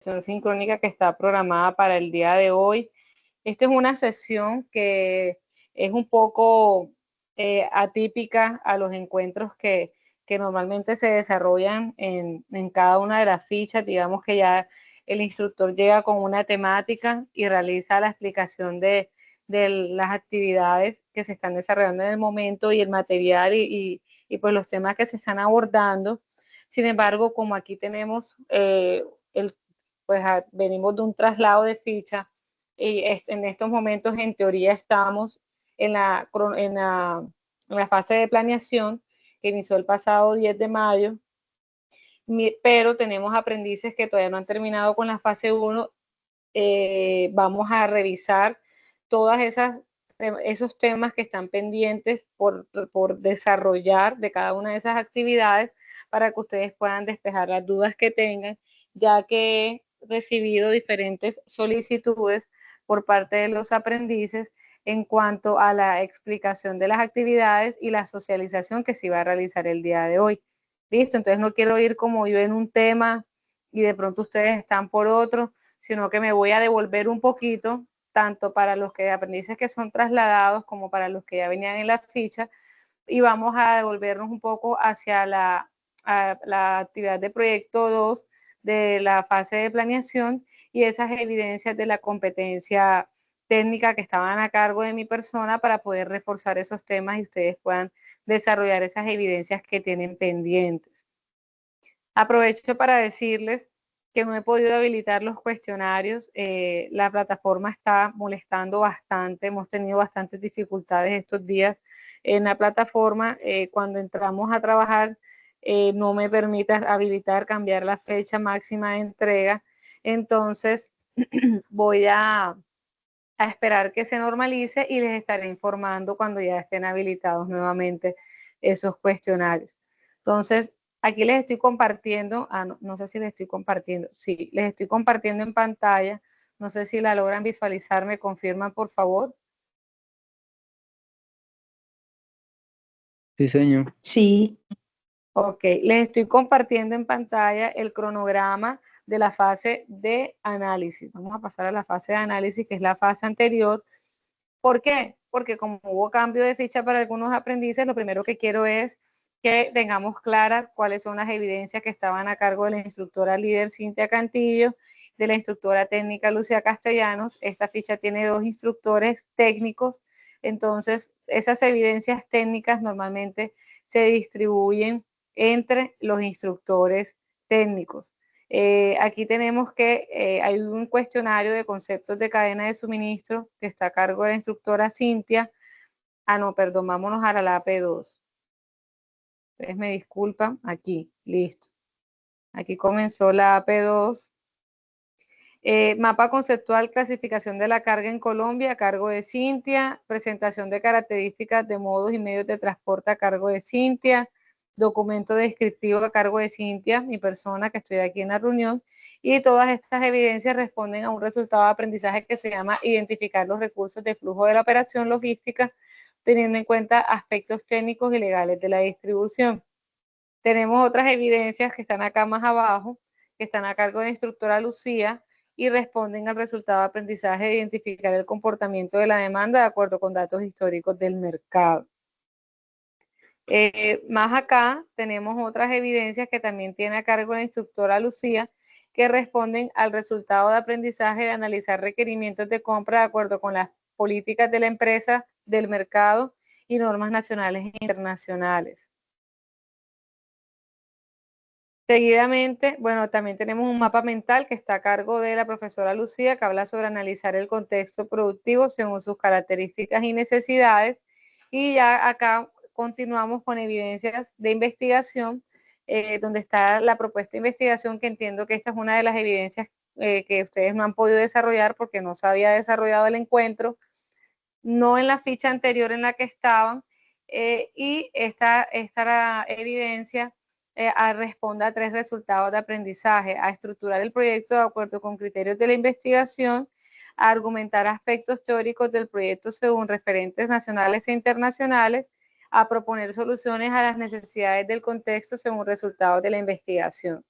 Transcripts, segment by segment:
sesión sincrónica que está programada para el día de hoy. Esta es una sesión que es un poco atípica a los encuentros que normalmente se desarrollan en cada una de las fichas. Digamos que ya el instructor llega con una temática y realiza la explicación de las actividades que se están desarrollando en el momento y el material y pues los temas que se están abordando. Sin embargo, como aquí tenemos pues venimos de un traslado de ficha y en estos momentos en teoría estamos en la fase de planeación que inició el pasado 10 de mayo, pero tenemos aprendices que todavía no han terminado con la fase 1. Vamos a revisar todas esos temas que están pendientes por desarrollar de cada una de esas actividades para que ustedes puedan despejar las dudas que tengan, ya que he recibido diferentes solicitudes por parte de los aprendices en cuanto a la explicación de las actividades y la socialización que se va a realizar el día de hoy. Listo, entonces no quiero ir como yo en un tema y de pronto ustedes están por otro, sino que me voy a devolver un poquito, tanto para los que aprendices que son trasladados como para los que ya venían en la ficha, y vamos a devolvernos un poco hacia la actividad de proyecto 2 de la fase de planeación y esas evidencias de la competencia técnica que estaban a cargo de mi persona para poder reforzar esos temas y ustedes puedan desarrollar esas evidencias que tienen pendientes. Aprovecho para decirles que no he podido habilitar los cuestionarios. La plataforma está molestando bastante, hemos tenido bastantes dificultades estos días en la plataforma. Cuando entramos a trabajar no me permite habilitar, cambiar la fecha máxima de entrega. Entonces voy a esperar que se normalice y les estaré informando cuando ya estén habilitados nuevamente esos cuestionarios. Entonces, aquí les estoy compartiendo, no sé si les estoy compartiendo, sí, les estoy compartiendo en pantalla, no sé si la logran visualizar, me confirman por favor. Sí, señor. Sí. Ok, les estoy compartiendo en pantalla el cronograma de la fase de análisis. Vamos a pasar a la fase de análisis, que es la fase anterior. ¿Por qué? Porque como hubo cambio de ficha para algunos aprendices, lo primero que quiero es que tengamos claras cuáles son las evidencias que estaban a cargo de la instructora líder Cintia Cantillo, de la instructora técnica Lucía Castellanos. Esta ficha tiene 2 instructores técnicos, entonces esas evidencias técnicas normalmente se distribuyen entre los instructores técnicos. Aquí tenemos que hay un cuestionario de conceptos de cadena de suministro que está a cargo de la instructora Cintia. No, perdón, vámonos a la AP2. Ustedes me disculpan, aquí, listo. Aquí comenzó la AP2. Mapa conceptual, clasificación de la carga en Colombia, a cargo de Cintia. Presentación de características de modos y medios de transporte, a cargo de Cintia. Documento descriptivo a cargo de Cintia, mi persona, que estoy aquí en la reunión. Y todas estas evidencias responden a un resultado de aprendizaje que se llama identificar los recursos de flujo de la operación logística, teniendo en cuenta aspectos técnicos y legales de la distribución. Tenemos otras evidencias que están acá más abajo, que están a cargo de la instructora Lucía y responden al resultado de aprendizaje de identificar el comportamiento de la demanda de acuerdo con datos históricos del mercado. Más acá tenemos otras evidencias que también tiene a cargo la instructora Lucía, que responden al resultado de aprendizaje de analizar requerimientos de compra de acuerdo con las políticas de la empresa, del mercado y normas nacionales e internacionales. Seguidamente, bueno, también tenemos un mapa mental que está a cargo de la profesora Lucía, que habla sobre analizar el contexto productivo según sus características y necesidades. Y ya acá continuamos con evidencias de investigación, donde está la propuesta de investigación, que entiendo que esta es una de las evidencias que ustedes no han podido desarrollar porque no se había desarrollado el encuentro, no en la ficha anterior en la que estaban, y esta evidencia responde a 3 resultados de aprendizaje: a estructurar el proyecto de acuerdo con criterios de la investigación, a argumentar aspectos teóricos del proyecto según referentes nacionales e internacionales, a proponer soluciones a las necesidades del contexto según resultados de la investigación.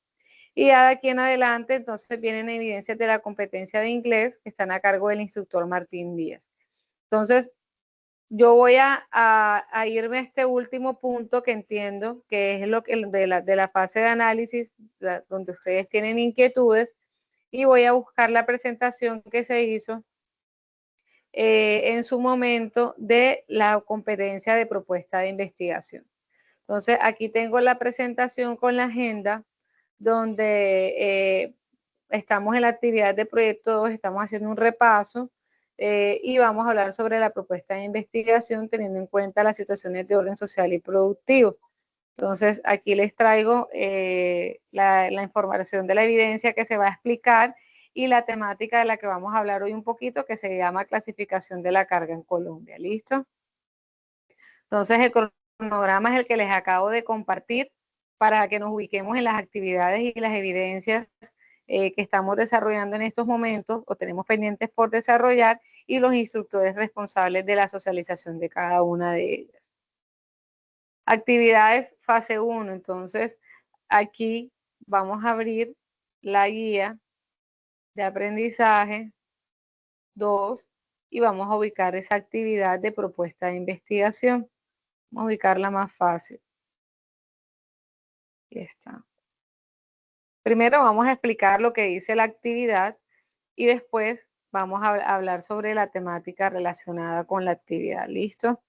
Y ya de aquí en adelante, entonces vienen evidencias de la competencia de inglés que están a cargo del instructor Martín Díaz. Entonces, yo voy a irme a este último punto que entiendo que es lo que de la fase de análisis, donde ustedes tienen inquietudes, y voy a buscar la presentación que se hizo en su momento de la competencia de propuesta de investigación. Entonces, aquí tengo la presentación con la agenda, donde estamos en la actividad de proyecto 2, estamos haciendo un repaso y vamos a hablar sobre la propuesta de investigación teniendo en cuenta las situaciones de orden social y productivo. Entonces, aquí les traigo la información de la evidencia que se va a explicar y la temática de la que vamos a hablar hoy un poquito, que se llama clasificación de la carga en Colombia. ¿Listo? Entonces, el cronograma es el que les acabo de compartir para que nos ubiquemos en las actividades y las evidencias que estamos desarrollando en estos momentos o tenemos pendientes por desarrollar y los instructores responsables de la socialización de cada una de ellas. Actividades fase 1. Entonces, aquí vamos a abrir la guía de aprendizaje 2 y vamos a ubicar esa actividad de propuesta de investigación. Vamos a ubicarla más fácil. Aquí está. Primero vamos a explicar lo que dice la actividad y después vamos a hablar sobre la temática relacionada con la actividad. ¿Listo?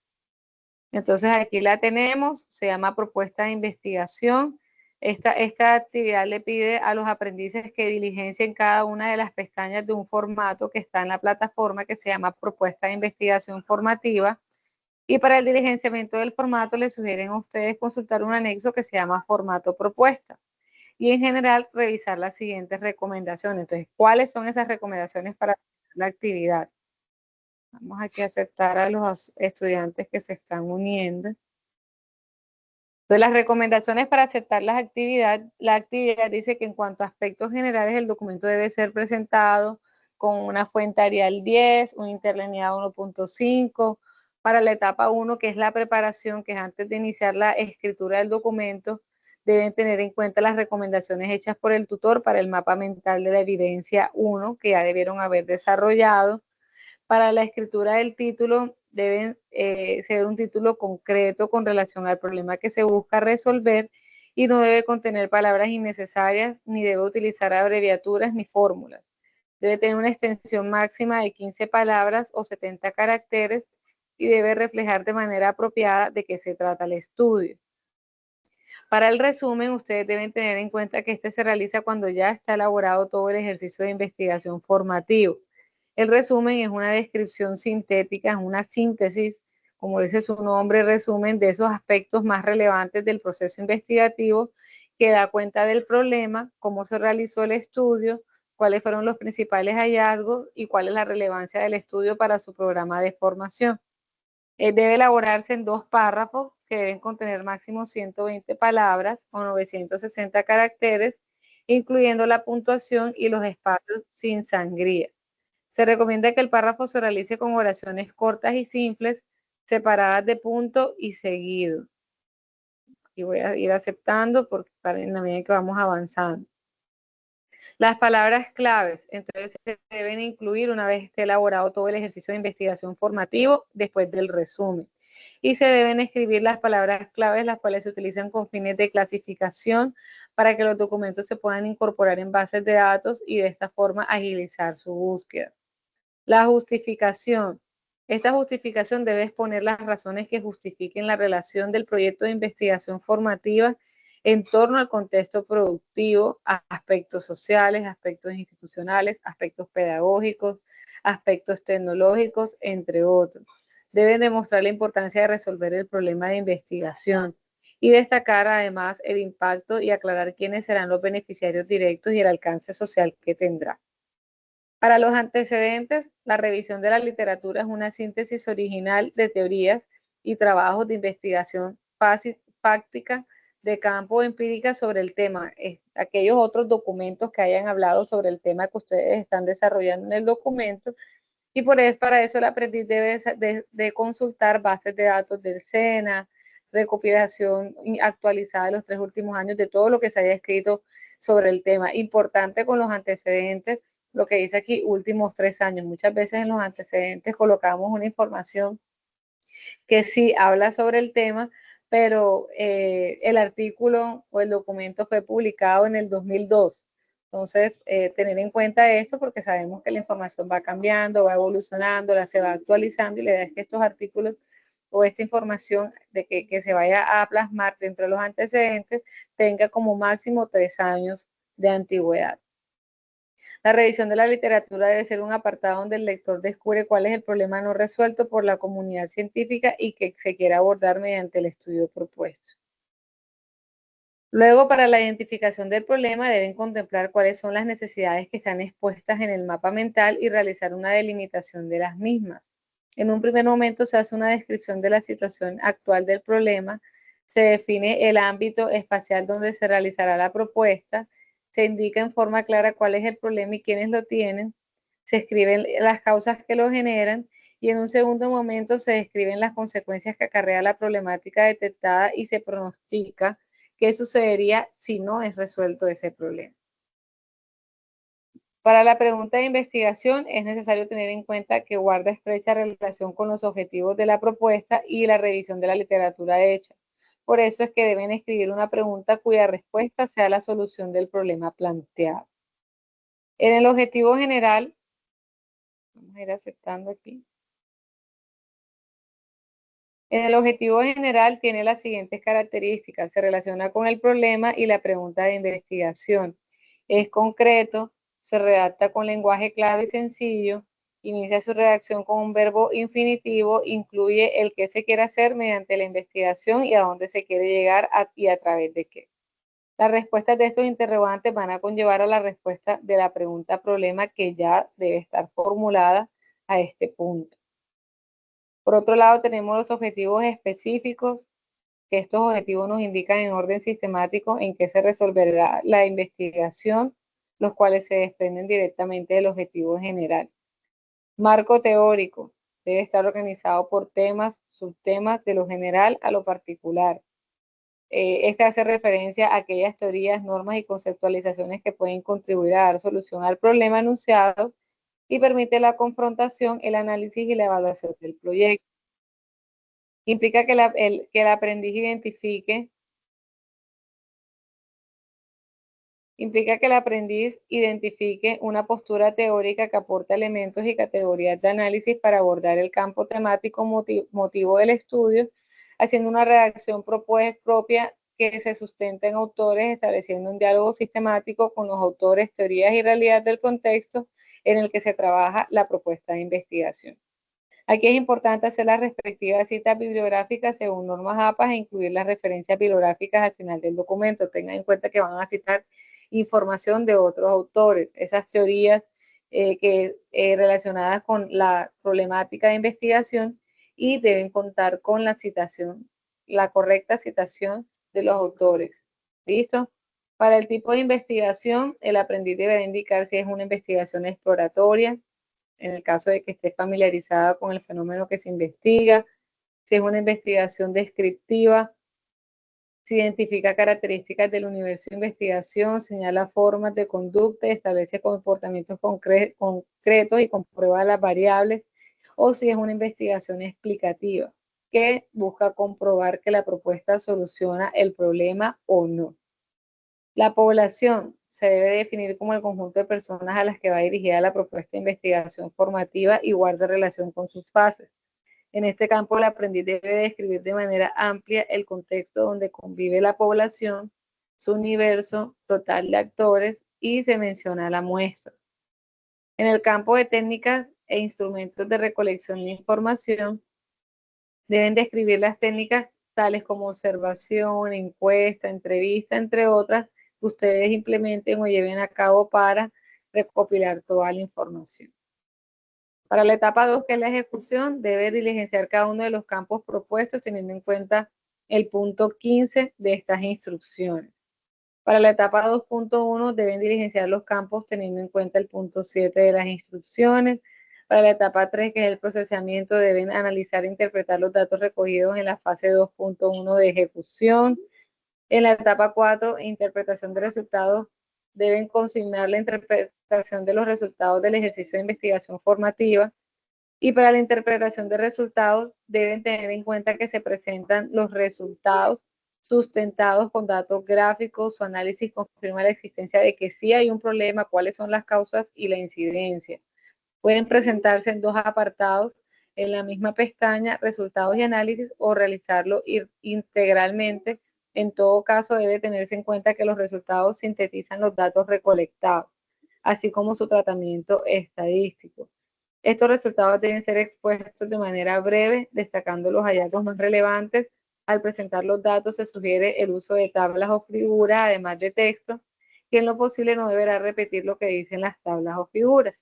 Entonces aquí la tenemos, se llama propuesta de investigación. Esta actividad le pide a los aprendices que diligencien cada una de las pestañas de un formato que está en la plataforma que se llama propuesta de investigación formativa. Y para el diligenciamiento del formato les sugieren a ustedes consultar un anexo que se llama formato propuesta. Y en general revisar las siguientes recomendaciones. Entonces, ¿cuáles son esas recomendaciones para la actividad? Vamos aquí a aceptar a los estudiantes que se están uniendo. Entonces, las recomendaciones para aceptar la actividad dice que en cuanto a aspectos generales, el documento debe ser presentado con una fuente Arial 10, un interlineado 1.5. Para la etapa 1, que es la preparación, que es antes de iniciar la escritura del documento, deben tener en cuenta las recomendaciones hechas por el tutor para el mapa mental de la evidencia 1, que ya debieron haber desarrollado. Para la escritura del título deben ser un título concreto con relación al problema que se busca resolver y no debe contener palabras innecesarias ni debe utilizar abreviaturas ni fórmulas. Debe tener una extensión máxima de 15 palabras o 70 caracteres y debe reflejar de manera apropiada de qué se trata el estudio. Para el resumen, ustedes deben tener en cuenta que este se realiza cuando ya está elaborado todo el ejercicio de investigación formativo. El resumen es una descripción sintética, es una síntesis, como dice su nombre, resumen de esos aspectos más relevantes del proceso investigativo que da cuenta del problema, cómo se realizó el estudio, cuáles fueron los principales hallazgos y cuál es la relevancia del estudio para su programa de formación. Debe elaborarse en 2 párrafos que deben contener máximo 120 palabras o 960 caracteres, incluyendo la puntuación y los espacios sin sangría. Se recomienda que el párrafo se realice con oraciones cortas y simples, separadas de punto y seguido. Y voy a ir aceptando porque en la medida que vamos avanzando. Las palabras claves, entonces, se deben incluir una vez esté elaborado todo el ejercicio de investigación formativo después del resumen. Y se deben escribir las palabras claves, las cuales se utilizan con fines de clasificación para que los documentos se puedan incorporar en bases de datos y de esta forma agilizar su búsqueda. La justificación. Esta justificación debe exponer las razones que justifiquen la relación del proyecto de investigación formativa en torno al contexto productivo, aspectos sociales, aspectos institucionales, aspectos pedagógicos, aspectos tecnológicos, entre otros. Deben demostrar la importancia de resolver el problema de investigación y destacar además el impacto y aclarar quiénes serán los beneficiarios directos y el alcance social que tendrá. Para los antecedentes, la revisión de la literatura es una síntesis original de teorías y trabajos de investigación fáctica de campo empírica sobre el tema. Aquellos otros documentos que hayan hablado sobre el tema que ustedes están desarrollando en el documento. Y para eso el aprendiz debe de consultar bases de datos del SENA, recopilación actualizada de los 3 últimos años de todo lo que se haya escrito sobre el tema. Importante con los antecedentes, lo que dice aquí, últimos 3 años. Muchas veces en los antecedentes colocamos una información que sí habla sobre el tema, pero el artículo o el documento fue publicado en el 2002. Entonces, tener en cuenta esto porque sabemos que la información va cambiando, va evolucionando, se va actualizando y la idea es que estos artículos o esta información de que se vaya a plasmar dentro de los antecedentes tenga como máximo 3 años de antigüedad. La revisión de la literatura debe ser un apartado donde el lector descubre cuál es el problema no resuelto por la comunidad científica y que se quiere abordar mediante el estudio propuesto. Luego, para la identificación del problema, deben contemplar cuáles son las necesidades que están expuestas en el mapa mental y realizar una delimitación de las mismas. En un primer momento se hace una descripción de la situación actual del problema, se define el ámbito espacial donde se realizará la propuesta, se indica en forma clara cuál es el problema y quiénes lo tienen, se escriben las causas que lo generan y en un segundo momento se describen las consecuencias que acarrea la problemática detectada y se pronostica qué sucedería si no es resuelto ese problema. Para la pregunta de investigación es necesario tener en cuenta que guarda estrecha relación con los objetivos de la propuesta y la revisión de la literatura hecha. Por eso es que deben escribir una pregunta cuya respuesta sea la solución del problema planteado. En el objetivo general, vamos a ir aceptando aquí. En el objetivo general tiene las siguientes características. Se relaciona con el problema y la pregunta de investigación. Es concreto, se redacta con lenguaje claro y sencillo, inicia su redacción con un verbo infinitivo, incluye el que se quiere hacer mediante la investigación y a dónde se quiere llegar y a través de qué. Las respuestas de estos interrogantes van a conllevar a la respuesta de la pregunta problema que ya debe estar formulada a este punto. Por otro lado, tenemos los objetivos específicos, que estos objetivos nos indican en orden sistemático en qué se resolverá la investigación, los cuales se desprenden directamente del objetivo general. Marco teórico debe estar organizado por temas, subtemas, de lo general a lo particular. Este hace referencia a aquellas teorías, normas y conceptualizaciones que pueden contribuir a dar solución al problema anunciado y permite la confrontación, el análisis y la evaluación del proyecto. Implica que el aprendiz identifique una postura teórica que aporta elementos y categorías de análisis para abordar el campo temático motivo del estudio, haciendo una redacción propia que se sustenta en autores, estableciendo un diálogo sistemático con los autores, teorías y realidad del contexto en el que se trabaja la propuesta de investigación. Aquí es importante hacer las respectivas citas bibliográficas según normas APA e incluir las referencias bibliográficas al final del documento. Tengan en cuenta que van a citar información de otros autores, esas teorías relacionadas con la problemática de investigación y deben contar con la citación, la correcta citación de los autores. ¿Listo? Para el tipo de investigación, el aprendiz debe indicar si es una investigación exploratoria, en el caso de que esté familiarizada con el fenómeno que se investiga, si es una investigación descriptiva, si identifica características del universo de investigación, señala formas de conducta, establece comportamientos concretos y comprueba las variables, o si es una investigación explicativa, que busca comprobar que la propuesta soluciona el problema o no. La población se debe definir como el conjunto de personas a las que va dirigida la propuesta de investigación formativa y guarda relación con sus fases. En este campo, el aprendiz debe describir de manera amplia el contexto donde convive la población, su universo total de actores y se menciona la muestra. En el campo de técnicas e instrumentos de recolección de información, deben describir las técnicas tales como observación, encuesta, entrevista, entre otras, que ustedes implementen o lleven a cabo para recopilar toda la información. Para la etapa 2, que es la ejecución, debe diligenciar cada uno de los campos propuestos teniendo en cuenta el punto 15 de estas instrucciones. Para la etapa 2.1 deben diligenciar los campos teniendo en cuenta el punto 7 de las instrucciones. Para la etapa 3, que es el procesamiento, deben analizar e interpretar los datos recogidos en la fase 2.1 de ejecución. En la etapa 4, interpretación de resultados, deben consignar la interpretación de los resultados del ejercicio de investigación formativa. Y para la interpretación de resultados, deben tener en cuenta que se presentan los resultados sustentados con datos gráficos. Su análisis confirma la existencia de que sí hay un problema, cuáles son las causas y la incidencia. Pueden presentarse en dos apartados en la misma pestaña, resultados y análisis, o realizarlo integralmente. En todo caso, debe tenerse en cuenta que los resultados sintetizan los datos recolectados, así como su tratamiento estadístico. Estos resultados deben ser expuestos de manera breve, destacando los hallazgos más relevantes. Al presentar los datos se sugiere el uso de tablas o figuras, además de texto, que en lo posible no deberá repetir lo que dicen las tablas o figuras.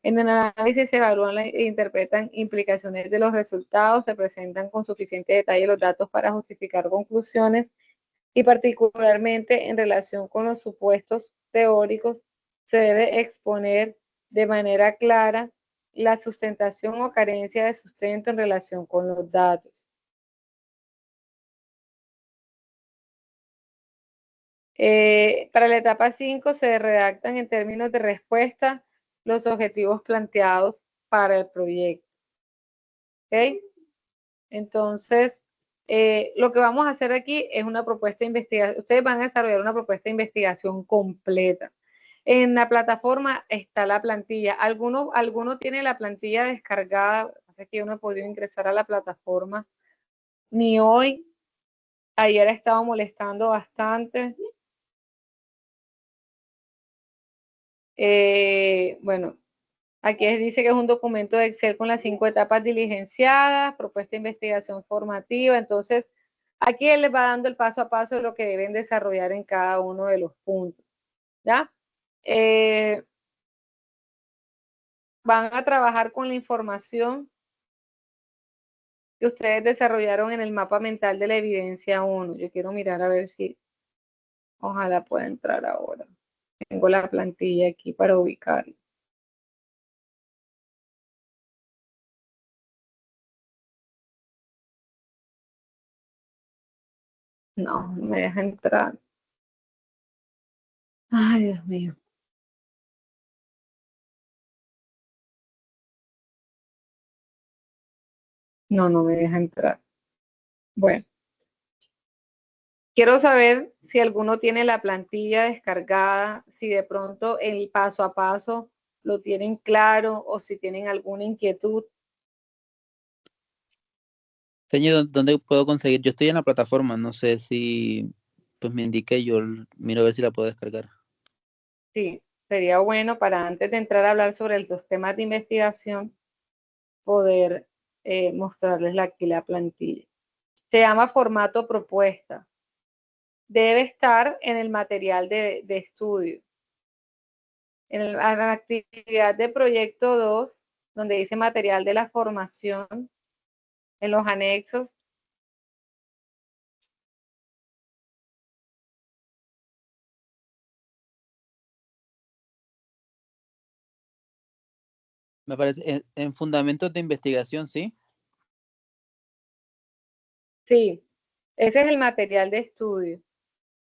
En el análisis se evalúan e interpretan implicaciones de los resultados, se presentan con suficiente detalle los datos para justificar conclusiones, y particularmente en relación con los supuestos teóricos, se debe exponer de manera clara la sustentación o carencia de sustento en relación con los datos. Para la etapa 5 se redactan en términos de respuesta los objetivos planteados para el proyecto. ¿Ok? Entonces, lo que vamos a hacer aquí es una propuesta de investigación. Ustedes van a desarrollar una propuesta de investigación completa. En la plataforma está la plantilla. Alguno tiene la plantilla descargada. Así que yo no he podido ingresar a la plataforma ni hoy. Ayer he estado molestando bastante. Bueno, aquí dice que es un documento de Excel con las 5 etapas diligenciadas, propuesta de investigación formativa. Entonces, aquí él les va dando el paso a paso de lo que deben desarrollar en cada uno de los puntos. ¿Ya? Van a trabajar con la información que ustedes desarrollaron en el mapa mental de la evidencia 1. Yo quiero mirar a ver si, ojalá pueda entrar ahora. Tengo la plantilla aquí para ubicarlo. No, no me deja entrar. Ay, Dios mío. No, no me deja entrar. Bueno, quiero saber si alguno tiene la plantilla descargada, si de pronto el paso a paso lo tienen claro o si tienen alguna inquietud. Señor, ¿dónde puedo conseguir? Yo estoy en la plataforma, no sé si pues me indique, yo miro a ver si la puedo descargar. Sí, sería bueno para antes de entrar a hablar sobre los temas de investigación, poder mostrarles aquí la plantilla. Se llama formato propuesta. Debe estar en el material de estudio. En la actividad de proyecto 2, donde dice material de la formación, en los anexos. Me parece, en fundamentos de investigación, ¿sí? Sí, ese es el material de estudio.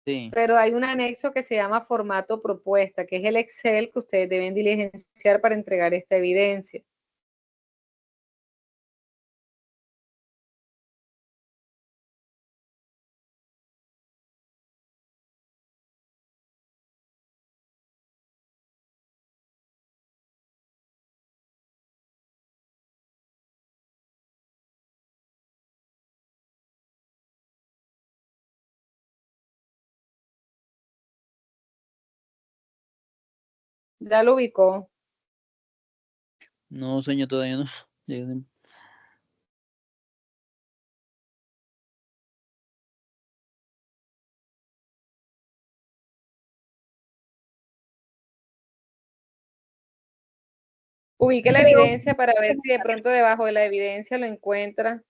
Sí. Pero hay un anexo que se llama formato propuesta, que es el Excel que ustedes deben diligenciar para entregar esta evidencia. ¿Ya lo ubicó? No, señor, todavía no. Ubique la evidencia para ver si de pronto debajo de la evidencia lo encuentra.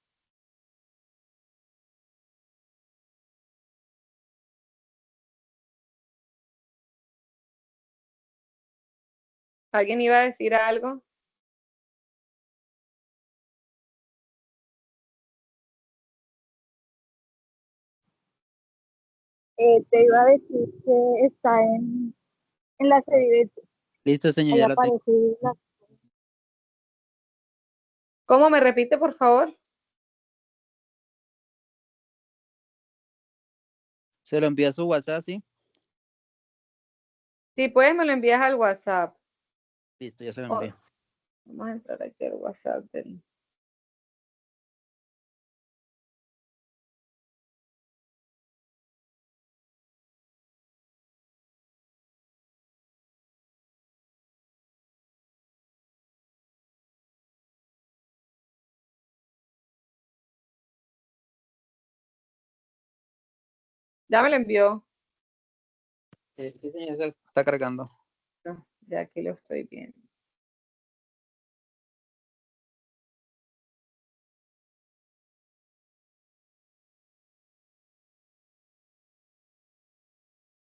¿Alguien iba a decir algo? Te iba a decir que está en la serie, Listo, señor, ahí ya la tengo. aparece la... ¿Cómo me repite, por favor? Se lo envía a su WhatsApp, ¿sí? Si puedes, me lo envías al WhatsApp. Listo, ya se lo Oh, envío. vamos a entrar aquí al WhatsApp del... Ya me lo envió. Sí, señor, se está cargando. No, ya aquí lo estoy viendo.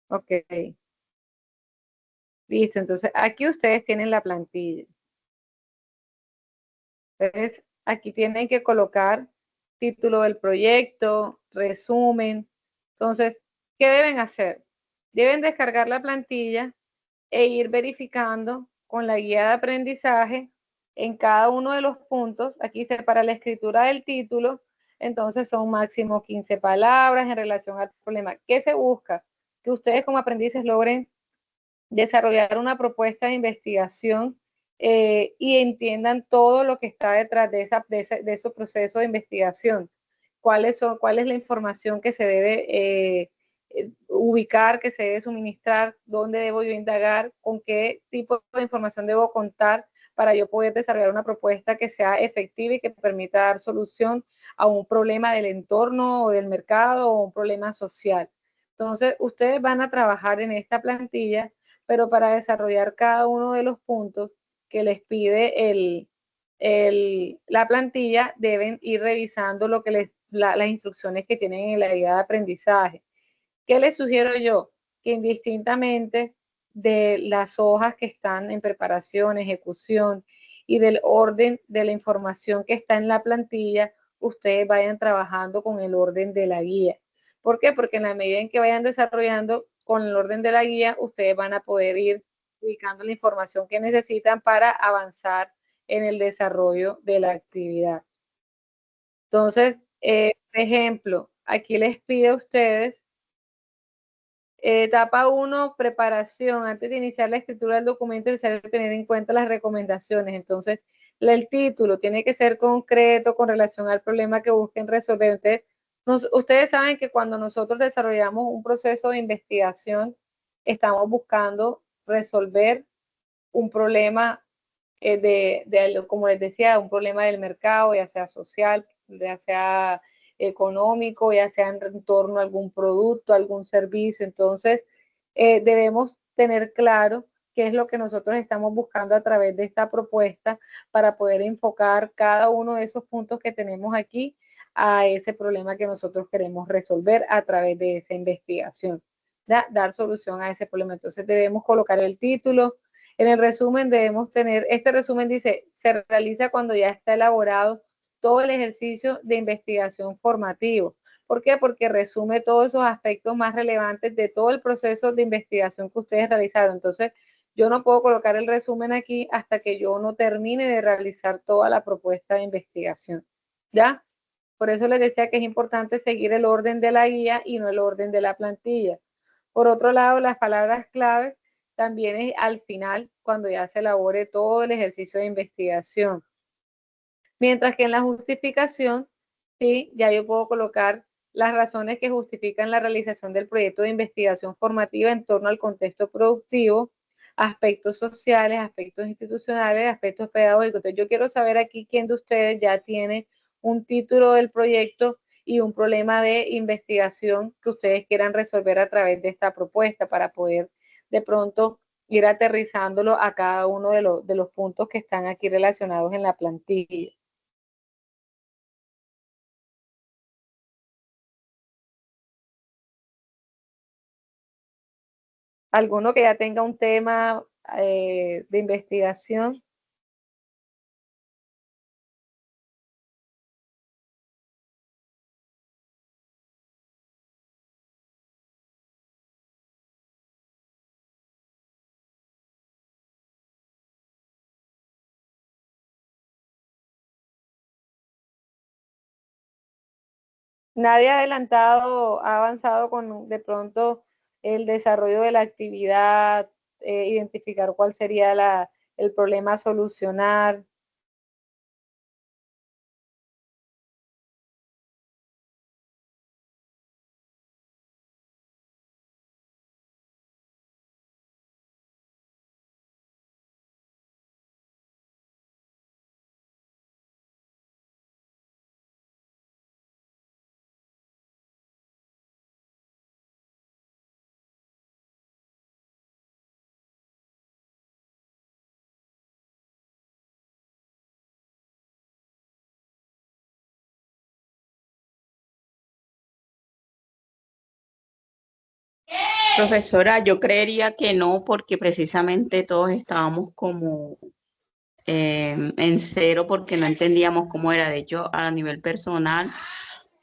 Ok. Listo. Entonces, aquí ustedes tienen la plantilla. Entonces, aquí tienen que colocar título del proyecto, resumen. Entonces, ¿qué deben hacer? Deben descargar la plantilla e ir verificando con la guía de aprendizaje en cada uno de los puntos. Aquí se para la escritura del título, entonces son máximo 15 palabras en relación al problema. ¿Qué se busca? Que ustedes como aprendices logren desarrollar una propuesta de investigación y entiendan todo lo que está detrás de ese proceso de investigación. ¿Cuál es la información que se debe ubicar, que se debe suministrar, dónde debo yo indagar, con qué tipo de información debo contar para yo poder desarrollar una propuesta que sea efectiva y que permita dar solución a un problema del entorno o del mercado o un problema social. Entonces, ustedes van a trabajar en esta plantilla, pero para desarrollar cada uno de los puntos que les pide la plantilla, deben ir revisando las instrucciones que tienen en la guía de aprendizaje. ¿Qué les sugiero yo? Que indistintamente de las hojas que están en preparación, ejecución y del orden de la información que está en la plantilla, ustedes vayan trabajando con el orden de la guía. ¿Por qué? Porque en la medida en que vayan desarrollando con el orden de la guía, ustedes van a poder ir ubicando la información que necesitan para avanzar en el desarrollo de la actividad. Entonces, por ejemplo, aquí les pido a ustedes etapa 1, preparación. Antes de iniciar la escritura del documento, es necesario tener en cuenta las recomendaciones. Entonces, el título tiene que ser concreto con relación al problema que busquen resolver. Entonces, ustedes saben que cuando nosotros desarrollamos un proceso de investigación, estamos buscando resolver un problema como les decía, un problema del mercado, ya sea social, ya sea económico, ya sea en torno a algún producto, algún servicio. Entonces, debemos tener claro qué es lo que nosotros estamos buscando a través de esta propuesta para poder enfocar cada uno de esos puntos que tenemos aquí a ese problema que nosotros queremos resolver a través de esa investigación, dar solución a ese problema. Entonces debemos colocar el título. En el resumen debemos tener, este resumen dice, se realiza cuando ya está elaborado todo el ejercicio de investigación formativo. ¿Por qué? Porque resume todos esos aspectos más relevantes de todo el proceso de investigación que ustedes realizaron. Entonces, yo no puedo colocar el resumen aquí hasta que yo no termine de realizar toda la propuesta de investigación. ¿Ya? Por eso les decía que es importante seguir el orden de la guía y no el orden de la plantilla. Por otro lado, las palabras claves también es al final, cuando ya se elabore todo el ejercicio de investigación. Mientras que en la justificación, sí, ya yo puedo colocar las razones que justifican la realización del proyecto de investigación formativa en torno al contexto productivo, aspectos sociales, aspectos institucionales, aspectos pedagógicos. Entonces, yo quiero saber aquí quién de ustedes ya tiene un título del proyecto y un problema de investigación que ustedes quieran resolver a través de esta propuesta para poder de pronto ir aterrizándolo a cada uno de los puntos que están aquí relacionados en la plantilla. Alguno que ya tenga un tema de investigación. nadie ha adelantado, ha avanzado con de pronto el desarrollo de la actividad, identificar cuál sería el problema a solucionar. Profesora, yo creería que no, porque precisamente todos estábamos como en cero porque no entendíamos cómo era. De hecho, a nivel personal,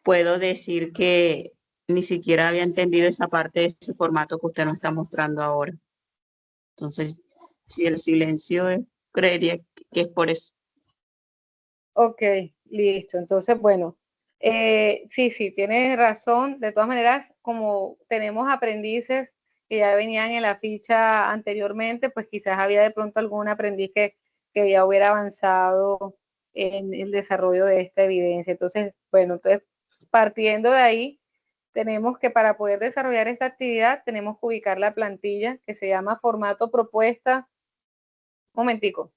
puedo decir que ni siquiera había entendido esa parte de ese formato que usted nos está mostrando ahora. Entonces, si el silencio es, creería que es por eso. Ok, listo. Entonces, bueno, sí, tienes razón. De todas maneras, como tenemos aprendices que ya venían en la ficha anteriormente, pues quizás había de pronto algún aprendiz que ya hubiera avanzado en el desarrollo de esta evidencia. Entonces, bueno, entonces, partiendo de ahí, tenemos que para poder desarrollar esta actividad, tenemos que ubicar la plantilla que se llama formato propuesta. Un momentico.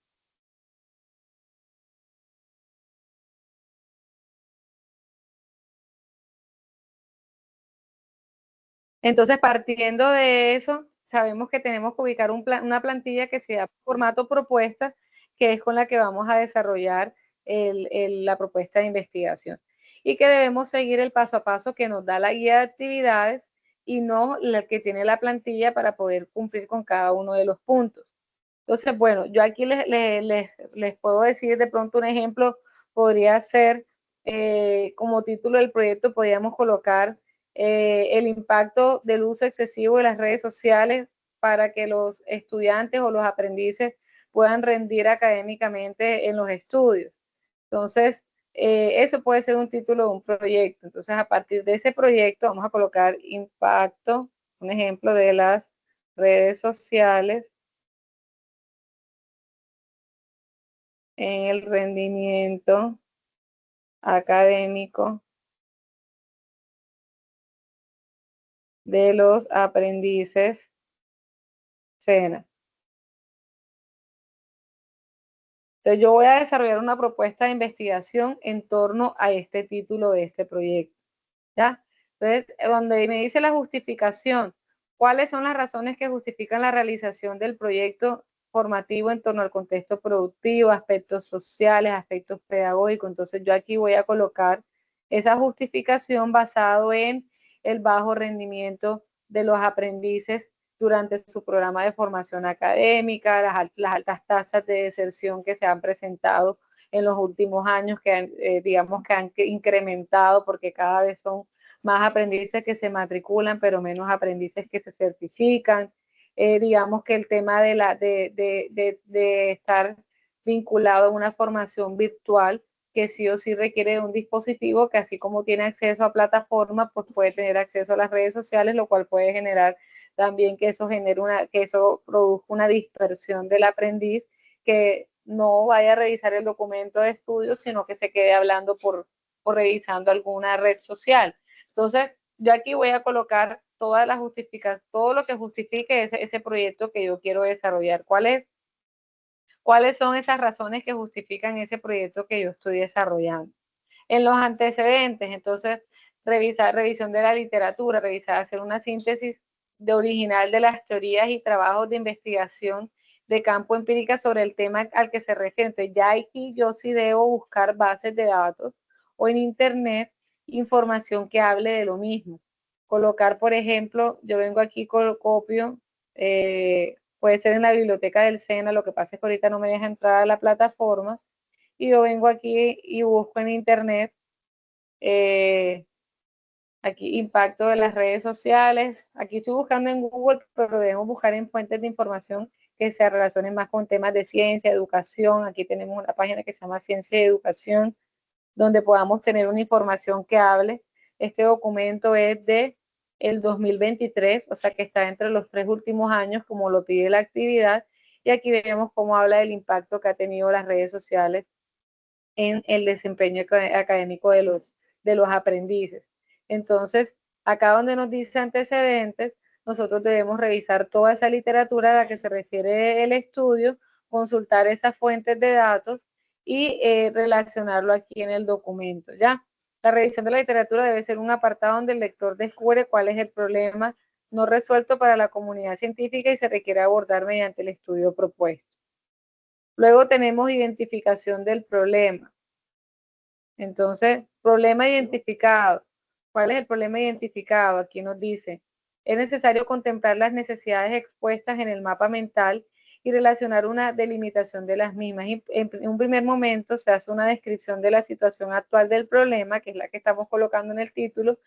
Entonces, partiendo de eso, sabemos que tenemos que ubicar una plantilla que sea formato propuesta, que es con la que vamos a desarrollar la propuesta de investigación. Y que debemos seguir el paso a paso que nos da la guía de actividades y no la que tiene la plantilla para poder cumplir con cada uno de los puntos. Entonces, bueno, yo aquí les puedo decir de pronto un ejemplo, podría ser como título del proyecto, podríamos colocar el impacto del uso excesivo de las redes sociales para que los estudiantes o los aprendices puedan rendir académicamente en los estudios. Entonces, eso puede ser un título de un proyecto. Entonces, a partir de ese proyecto vamos a colocar impacto, un ejemplo de las redes sociales en el rendimiento académico de los aprendices SENA. Entonces yo voy a desarrollar una propuesta de investigación en torno a este título de este proyecto, ¿ya? Entonces, donde me dice la justificación, ¿cuáles son las razones que justifican la realización del proyecto formativo en torno al contexto productivo, aspectos sociales, aspectos pedagógicos? Entonces yo aquí voy a colocar esa justificación basado en el bajo rendimiento de los aprendices durante su programa de formación académica, las altas tasas de deserción que se han presentado en los últimos años, que digamos que han incrementado porque cada vez son más aprendices que se matriculan, pero menos aprendices que se certifican. Digamos que el tema de estar vinculado a una formación virtual que sí o sí requiere de un dispositivo que así como tiene acceso a plataformas, pues puede tener acceso a las redes sociales, lo cual puede generar también que eso que eso produzca una dispersión del aprendiz que no vaya a revisar el documento de estudio, sino que se quede hablando por revisando alguna red social. Entonces, yo aquí voy a colocar todas las justificaciones, todo lo que justifique ese proyecto que yo quiero desarrollar. ¿Cuáles son esas razones que justifican ese proyecto que yo estoy desarrollando? En los antecedentes, entonces, revisión de la literatura, hacer una síntesis de original de las teorías y trabajos de investigación de campo empírica sobre el tema al que se refiere. Entonces, ya aquí yo sí debo buscar bases de datos o en internet información que hable de lo mismo. Colocar, por ejemplo, yo vengo aquí, copio, puede ser en la biblioteca del SENA, lo que pasa es que ahorita no me deja entrar a la plataforma, y yo vengo aquí y busco en internet eh, aquí impacto de las redes sociales. Aquí estoy buscando en Google, pero debemos buscar en fuentes de información que se relacionen más con temas de ciencia, educación. Aquí tenemos una página que se llama Ciencia y Educación, donde podamos tener una información que hable Este documento es de el 2023, o sea que está entre los 3 últimos años, como lo pide la actividad, y aquí vemos cómo habla del impacto que ha tenido las redes sociales en el desempeño académico de los aprendices. Entonces, acá donde nos dice antecedentes, nosotros debemos revisar toda esa literatura a la que se refiere el estudio, consultar esas fuentes de datos y relacionarlo aquí en el documento, ¿ya? La revisión de la literatura debe ser un apartado donde el lector descubre cuál es el problema no resuelto para la comunidad científica y se requiere abordar mediante el estudio propuesto. Luego tenemos identificación del problema. Entonces, problema identificado. ¿Cuál es el problema identificado? Aquí nos dice, es necesario contemplar las necesidades expuestas en el mapa mental y relacionar una delimitación de las mismas. En un primer momento se hace una descripción de la situación actual del problema, que es la que estamos colocando en el título.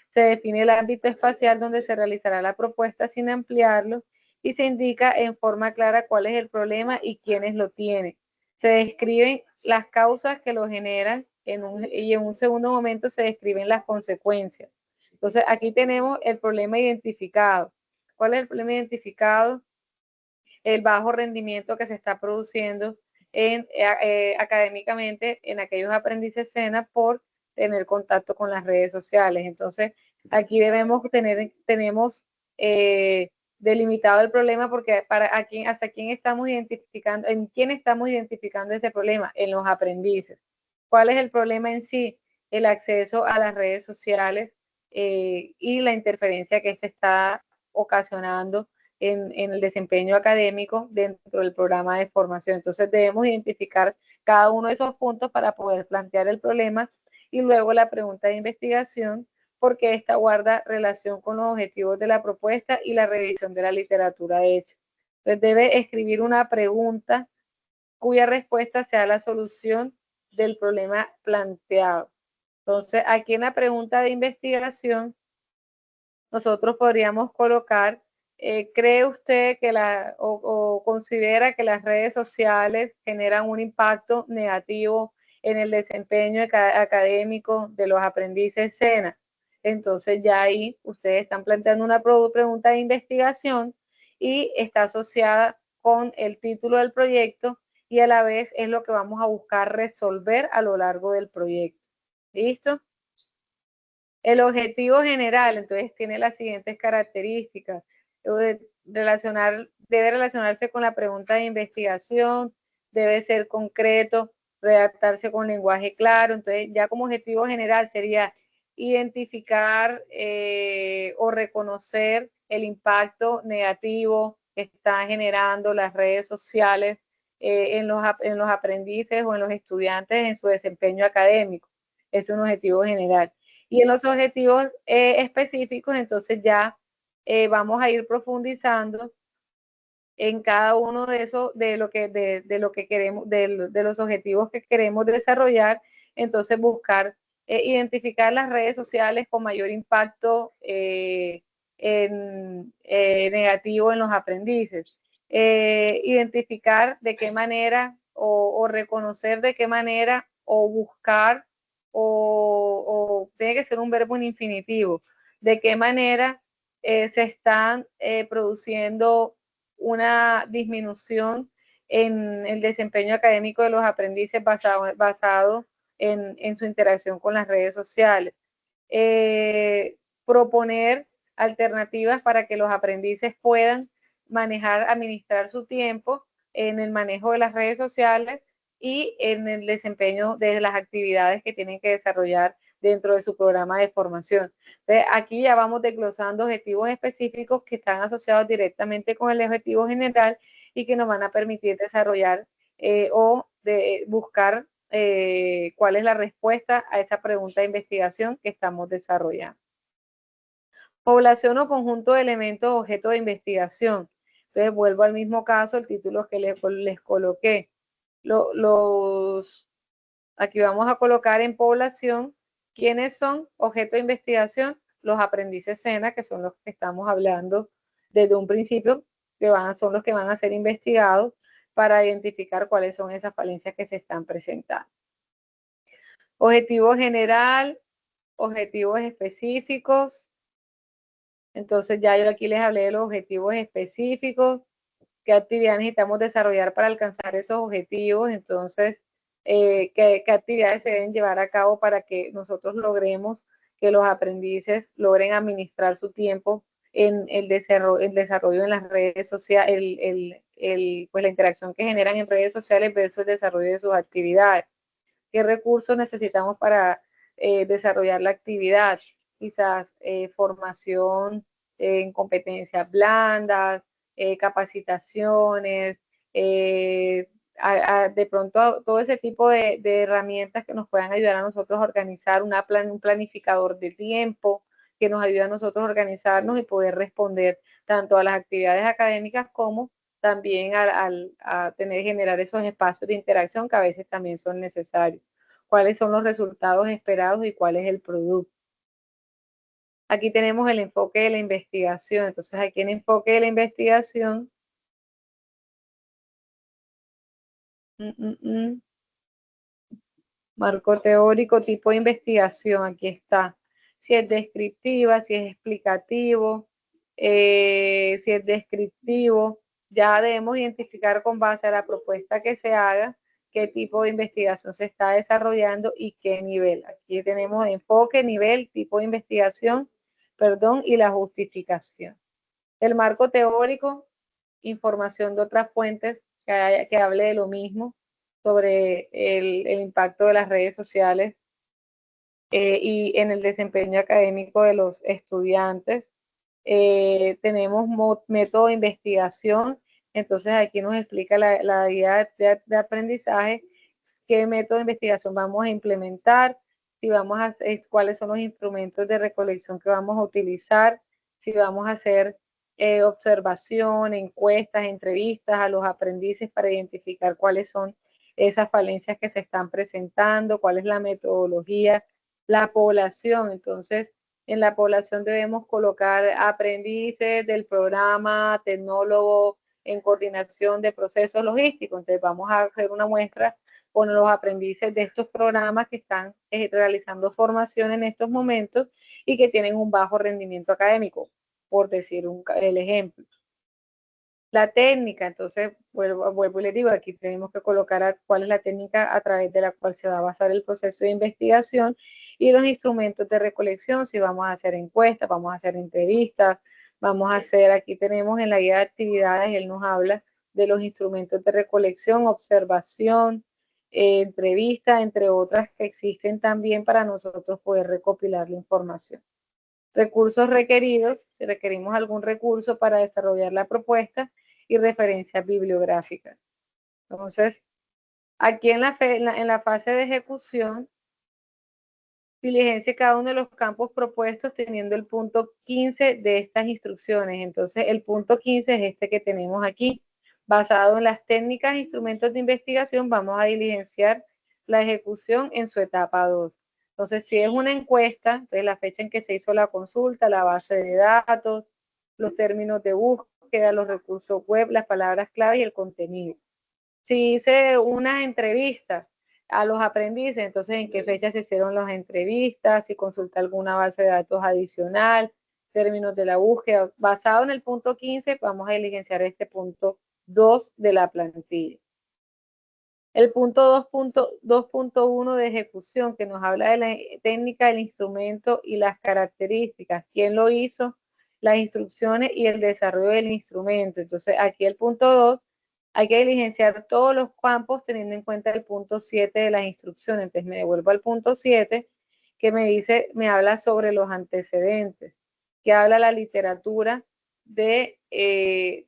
Se define el ámbito espacial donde se realizará la propuesta sin ampliarlo y se indica en forma clara cuál es el problema y quiénes lo tienen. Se describen las causas que lo generan y en un segundo momento se describen las consecuencias. Entonces, aquí tenemos el problema identificado. ¿Cuál es el problema identificado? El bajo rendimiento que se está produciendo académicamente en aquellos aprendices SENA por tener contacto con las redes sociales. Entonces, aquí tenemos delimitado el problema porque hasta quién estamos identificando, en quién estamos identificando ese problema, en los aprendices. ¿Cuál es el problema en sí? El acceso a las redes sociales y la interferencia que se está ocasionando en el desempeño académico dentro del programa de formación. Entonces debemos identificar cada uno de esos puntos para poder plantear el problema y luego la pregunta de investigación, porque esta guarda relación con los objetivos de la propuesta y la revisión de la literatura hecha. Entonces debe escribir una pregunta cuya respuesta sea la solución del problema planteado. Entonces, aquí en la pregunta de investigación, nosotros podríamos colocar, ¿cree usted que o considera que las redes sociales generan un impacto negativo en el desempeño académico de los aprendices SENA? Entonces ya ahí ustedes están planteando una pregunta de investigación y está asociada con el título del proyecto y a la vez es lo que vamos a buscar resolver a lo largo del proyecto. ¿Listo? El objetivo general, entonces, tiene las siguientes características. Debe relacionarse con la pregunta de investigación, debe ser concreto, redactarse con lenguaje claro. Entonces, ya como objetivo general sería identificar o reconocer el impacto negativo que están generando las redes sociales en los aprendices o en los estudiantes en su desempeño académico. Es un objetivo general. Y en los objetivos específicos, entonces ya vamos a ir profundizando en cada uno de esos, de lo que queremos, de los objetivos que queremos desarrollar. Entonces buscar identificar las redes sociales con mayor impacto negativo en los aprendices. Identificar de qué manera o reconocer de qué manera o buscar o tiene que ser un verbo en infinitivo, de qué manera se están produciendo una disminución en el desempeño académico de los aprendices basado en su interacción con las redes sociales. Proponer alternativas para que los aprendices puedan administrar su tiempo en el manejo de las redes sociales y en el desempeño de las actividades que tienen que desarrollar dentro de su programa de formación. Entonces, aquí ya vamos desglosando objetivos específicos que están asociados directamente con el objetivo general y que nos van a permitir desarrollar o buscar cuál es la respuesta a esa pregunta de investigación que estamos desarrollando. Población o conjunto de elementos objeto de investigación. Entonces, vuelvo al mismo caso, el título que les coloqué. Aquí vamos a colocar en población quiénes son objeto de investigación, los aprendices SENA, que son los que estamos hablando desde un principio, son los que van a ser investigados para identificar cuáles son esas falencias que se están presentando. Objetivo general, objetivos específicos. Entonces ya yo aquí les hablé de los objetivos específicos, qué actividades necesitamos desarrollar para alcanzar esos objetivos, entonces qué actividades se deben llevar a cabo para que nosotros logremos que los aprendices logren administrar su tiempo en el desarrollo en las redes sociales, pues la interacción que generan en redes sociales versus el desarrollo de sus actividades. ¿Qué recursos necesitamos para desarrollar la actividad? Quizás formación en competencias blandas, capacitaciones, de pronto todo ese tipo de herramientas que nos puedan ayudar a nosotros a organizar un planificador de tiempo, que nos ayude a nosotros a organizarnos y poder responder tanto a las actividades académicas como también a generar esos espacios de interacción que a veces también son necesarios. ¿Cuáles son los resultados esperados y cuál es el producto? Aquí tenemos el enfoque de la investigación. Entonces, aquí en el enfoque de la investigación, marco teórico, tipo de investigación, aquí está. Si es descriptiva, si es explicativo, si es descriptivo, ya debemos identificar con base a la propuesta que se haga qué tipo de investigación se está desarrollando y qué nivel. Aquí tenemos enfoque, nivel, tipo de investigación, perdón, y la justificación. El marco teórico, información de otras fuentes que hable de lo mismo sobre el impacto de las redes sociales y en el desempeño académico de los estudiantes. Tenemos método de investigación, entonces aquí nos explica la guía de aprendizaje, qué método de investigación vamos a implementar, si vamos a cuáles son los instrumentos de recolección que vamos a utilizar, si vamos a hacer observación, encuestas, entrevistas a los aprendices para identificar cuáles son esas falencias que se están presentando, cuál es la metodología, la población. Entonces, en la población debemos colocar aprendices del programa, tecnólogo en coordinación de procesos logísticos. Entonces, vamos a hacer una muestra con los aprendices de estos programas que están realizando formación en estos momentos y que tienen un bajo rendimiento académico, por decir el ejemplo. La técnica, entonces vuelvo y les digo, aquí tenemos que colocar cuál es la técnica a través de la cual se va a basar el proceso de investigación y los instrumentos de recolección, si vamos a hacer encuestas, vamos a hacer entrevistas, vamos a hacer, aquí tenemos en la guía de actividades, él nos habla de los instrumentos de recolección, observación, entrevistas, entre otras que existen también para nosotros poder recopilar la información. Recursos requeridos, si requerimos algún recurso para desarrollar la propuesta y referencias bibliográficas. Entonces, aquí en la fase de ejecución, diligencia cada uno de los campos propuestos teniendo el punto 15 de estas instrucciones. Entonces, el punto 15 es este que tenemos aquí. Basado en las técnicas e instrumentos de investigación, vamos a diligenciar la ejecución en su etapa 2. Entonces, si es una encuesta, entonces la fecha en que se hizo la consulta, la base de datos, los términos de búsqueda, los recursos web, las palabras clave y el contenido. Si hice una entrevista a los aprendices, entonces en qué fecha se hicieron las entrevistas, si consulta alguna base de datos adicional, términos de la búsqueda. Basado en el punto 15, vamos a diligenciar este punto 2 de la plantilla. El punto 2.1 de ejecución, que nos habla de la técnica del instrumento y las características, quién lo hizo, las instrucciones y el desarrollo del instrumento. Entonces, aquí el punto 2, hay que diligenciar todos los campos teniendo en cuenta el punto 7 de las instrucciones. Entonces, me devuelvo al punto 7, que me habla sobre los antecedentes, que habla la literatura de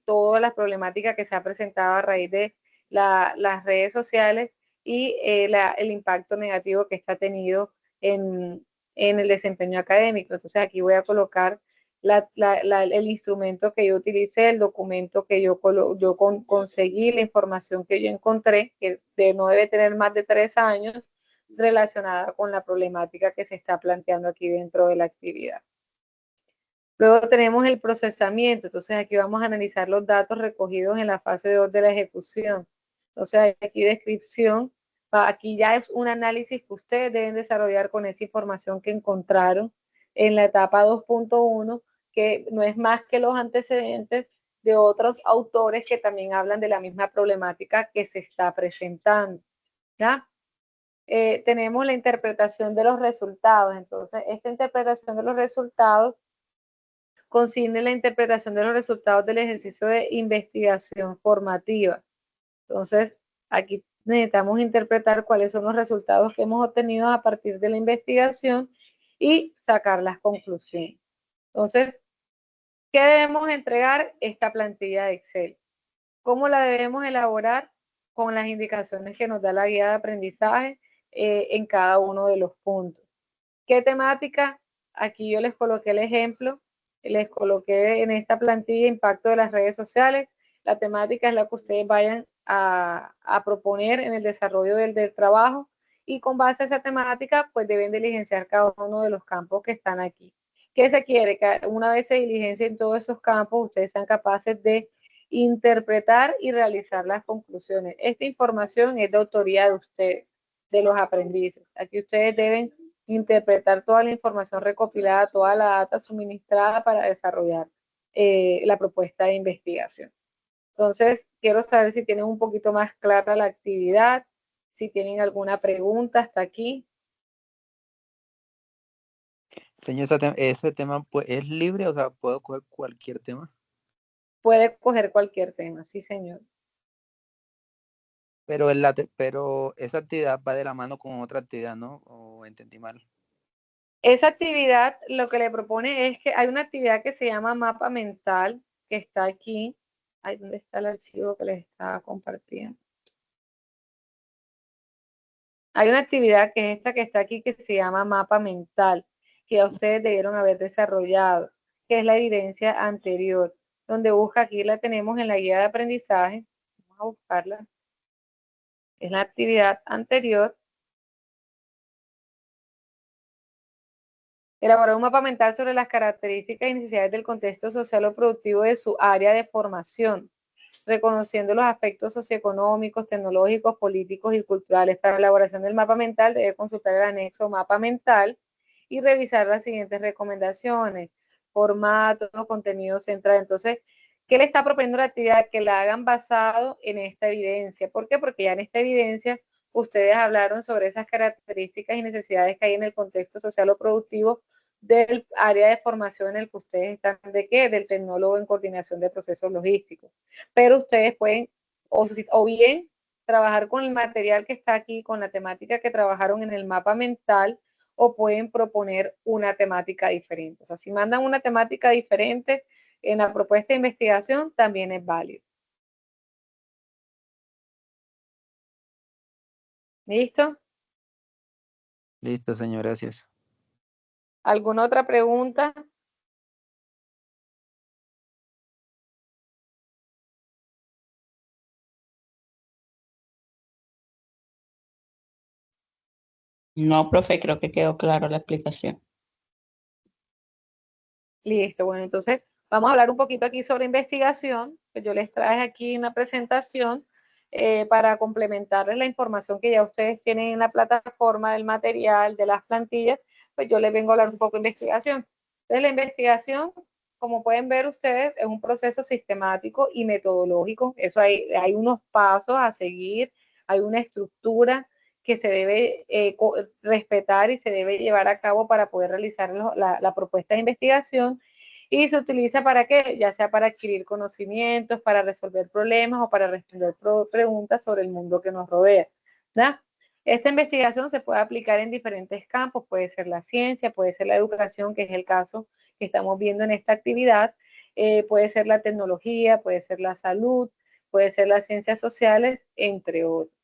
todas las problemáticas que se ha presentado a raíz de las redes sociales y el impacto negativo que está tenido en el desempeño académico. Entonces aquí voy a colocar el instrumento que yo utilicé, el documento que yo conseguí, la información que yo encontré, que no debe tener más de 3 años, relacionada con la problemática que se está planteando aquí dentro de la actividad. Luego tenemos el procesamiento, entonces aquí vamos a analizar los datos recogidos en la fase 2 de la ejecución. Entonces aquí descripción Aquí ya es un análisis que ustedes deben desarrollar con esa información que encontraron en la etapa 2.1, que no es más que los antecedentes de otros autores que también hablan de la misma problemática que se está presentando, ¿ya? Tenemos la interpretación de los resultados. Entonces, esta interpretación de los resultados consiste en la interpretación de los resultados del ejercicio de investigación formativa. Entonces, aquí necesitamos interpretar cuáles son los resultados que hemos obtenido a partir de la investigación y sacar las conclusiones. Entonces, ¿qué debemos entregar? Esta plantilla de Excel. ¿Cómo la debemos elaborar? Con las indicaciones que nos da la guía de aprendizaje en cada uno de los puntos. ¿Qué temática? Aquí yo les coloqué el ejemplo, les coloqué en esta plantilla impacto de las redes sociales. La temática es la que ustedes vayan a proponer en el desarrollo del trabajo, y con base a esa temática pues deben diligenciar cada uno de los campos que están aquí. ¿Qué se quiere? Que una vez se diligencien todos esos campos, ustedes sean capaces de interpretar y realizar las conclusiones. Esta información es de autoría de ustedes, de los aprendices. Aquí ustedes deben interpretar toda la información recopilada, toda la data suministrada para desarrollar la propuesta de investigación. Entonces, quiero saber si tienen un poquito más clara la actividad, si tienen alguna pregunta hasta aquí. Señor, ese tema pues, es libre, o sea, puedo coger cualquier tema. Puede coger cualquier tema, sí, señor. Pero, pero esa actividad va de la mano con otra actividad, ¿no? ¿O entendí mal? Esa actividad lo que le propone es que hay una actividad que se llama mapa mental, que está aquí. Ahí donde está el archivo que les estaba compartiendo. Hay una actividad que es esta que está aquí que se llama mapa mental, que ustedes debieron haber desarrollado, que es la evidencia anterior, donde busca, aquí la tenemos en la guía de aprendizaje, vamos a buscarla, es la actividad anterior. Elaborar un mapa mental sobre las características y necesidades del contexto social o productivo de su área de formación, reconociendo los aspectos socioeconómicos, tecnológicos, políticos y culturales. Para la elaboración del mapa mental debe consultar el anexo mapa mental y revisar las siguientes recomendaciones: formato, contenido central. Entonces, ¿qué le está proponiendo la actividad? Que la hagan basado en esta evidencia. ¿Por qué? Porque ya en esta evidencia ustedes hablaron sobre esas características y necesidades que hay en el contexto social o productivo del área de formación en el que ustedes están. ¿De qué? Del tecnólogo en coordinación de procesos logísticos. Pero ustedes pueden o bien trabajar con el material que está aquí, con la temática que trabajaron en el mapa mental, o pueden proponer una temática diferente. O sea, si mandan una temática diferente en la propuesta de investigación, también es válido. ¿Listo? Listo, señor, gracias. ¿Alguna otra pregunta? No, profe, creo que quedó claro la explicación. Listo, bueno, entonces vamos a hablar un poquito aquí sobre investigación. Pues yo les traje aquí una presentación para complementarles la información que ya ustedes tienen en la plataforma del material, de las plantillas. Pues yo les vengo a hablar un poco de investigación. Entonces, la investigación, como pueden ver ustedes, es un proceso sistemático y metodológico. Eso hay unos pasos a seguir, hay una estructura que se debe respetar y se debe llevar a cabo para poder realizar la propuesta de investigación, y se utiliza para qué, ya sea para adquirir conocimientos, para resolver problemas o para responder preguntas sobre el mundo que nos rodea, ¿verdad? Esta investigación se puede aplicar en diferentes campos, puede ser la ciencia, puede ser la educación, que es el caso que estamos viendo en esta actividad, puede ser la tecnología, puede ser la salud, puede ser las ciencias sociales, entre otros.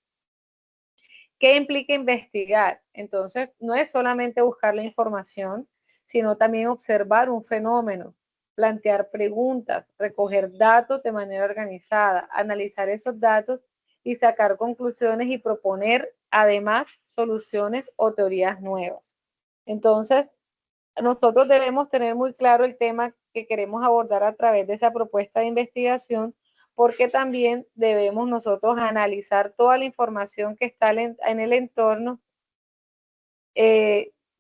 ¿Qué implica investigar? Entonces, no es solamente buscar la información, sino también observar un fenómeno, plantear preguntas, recoger datos de manera organizada, analizar esos datos y sacar conclusiones y proponer además soluciones o teorías nuevas. Entonces, nosotros debemos tener muy claro el tema que queremos abordar a través de esa propuesta de investigación, porque también debemos nosotros analizar toda la información que está en el entorno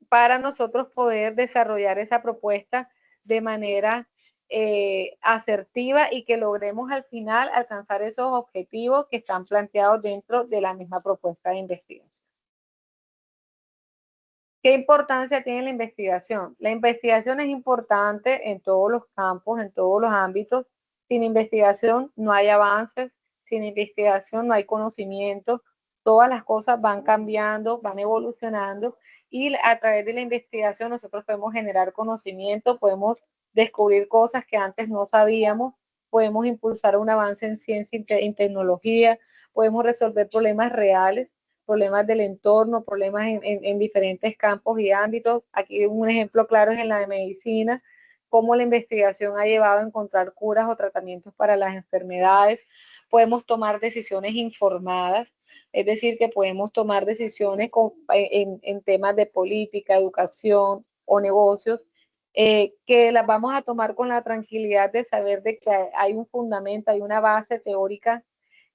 para nosotros poder desarrollar esa propuesta de manera asertiva y que logremos al final alcanzar esos objetivos que están planteados dentro de la misma propuesta de investigación. ¿Qué importancia tiene la investigación? La investigación es importante en todos los campos, en todos los ámbitos. Sin investigación no hay avances, sin investigación no hay conocimiento. Todas las cosas van cambiando, van evolucionando y a través de la investigación nosotros podemos generar conocimiento, podemos descubrir cosas que antes no sabíamos, podemos impulsar un avance en ciencia y tecnología, podemos resolver problemas reales, problemas del entorno, problemas en diferentes campos y ámbitos. Aquí un ejemplo claro es en la de medicina, cómo la investigación ha llevado a encontrar curas o tratamientos para las enfermedades. Podemos tomar decisiones informadas, es decir, que podemos tomar decisiones en temas de política, educación o negocios, que las vamos a tomar con la tranquilidad de saber de que hay un fundamento, hay una base teórica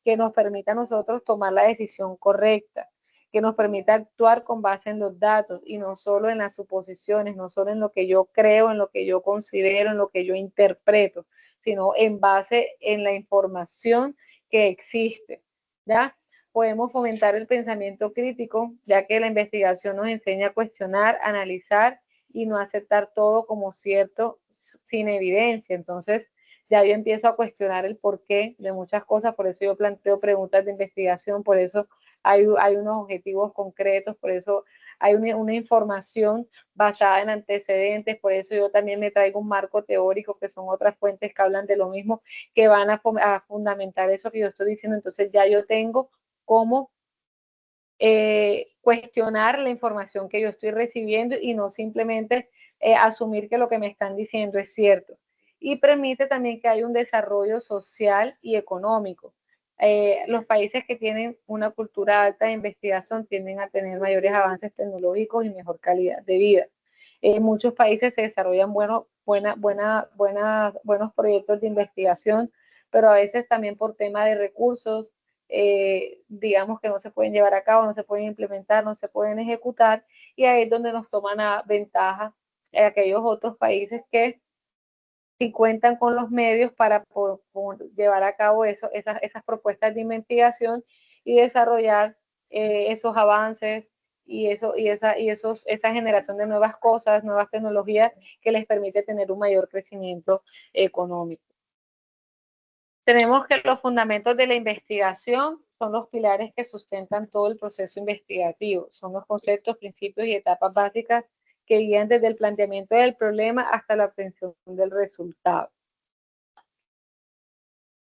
que nos permita a nosotros tomar la decisión correcta, que nos permita actuar con base en los datos y no solo en las suposiciones, no solo en lo que yo creo, en lo que yo considero, en lo que yo interpreto, sino en base en la información que existe, ¿ya? Podemos fomentar el pensamiento crítico, ya que la investigación nos enseña a cuestionar, analizar y no aceptar todo como cierto sin evidencia. Entonces, ya yo empiezo a cuestionar el porqué de muchas cosas, por eso yo planteo preguntas de investigación, por eso hay unos objetivos concretos, por eso hay una información basada en antecedentes, por eso yo también me traigo un marco teórico, que son otras fuentes que hablan de lo mismo, que van a fundamentar eso que yo estoy diciendo. Entonces ya yo tengo cómo cuestionar la información que yo estoy recibiendo y no simplemente asumir que lo que me están diciendo es cierto. Y permite también que haya un desarrollo social y económico. Los países que tienen una cultura alta de investigación tienden a tener mayores avances tecnológicos y mejor calidad de vida. En muchos países se desarrollan buenos proyectos de investigación, pero a veces también por tema de recursos, digamos que no se pueden llevar a cabo, no se pueden implementar, no se pueden ejecutar, y ahí es donde nos toman a ventaja aquellos otros países que sí cuentan con los medios para poder llevar a cabo esas propuestas de investigación y desarrollar esos avances y esa generación de nuevas cosas, nuevas tecnologías que les permite tener un mayor crecimiento económico. Tenemos que los fundamentos de la investigación son los pilares que sustentan todo el proceso investigativo, son los conceptos, principios y etapas básicas que guían desde el planteamiento del problema hasta la obtención del resultado.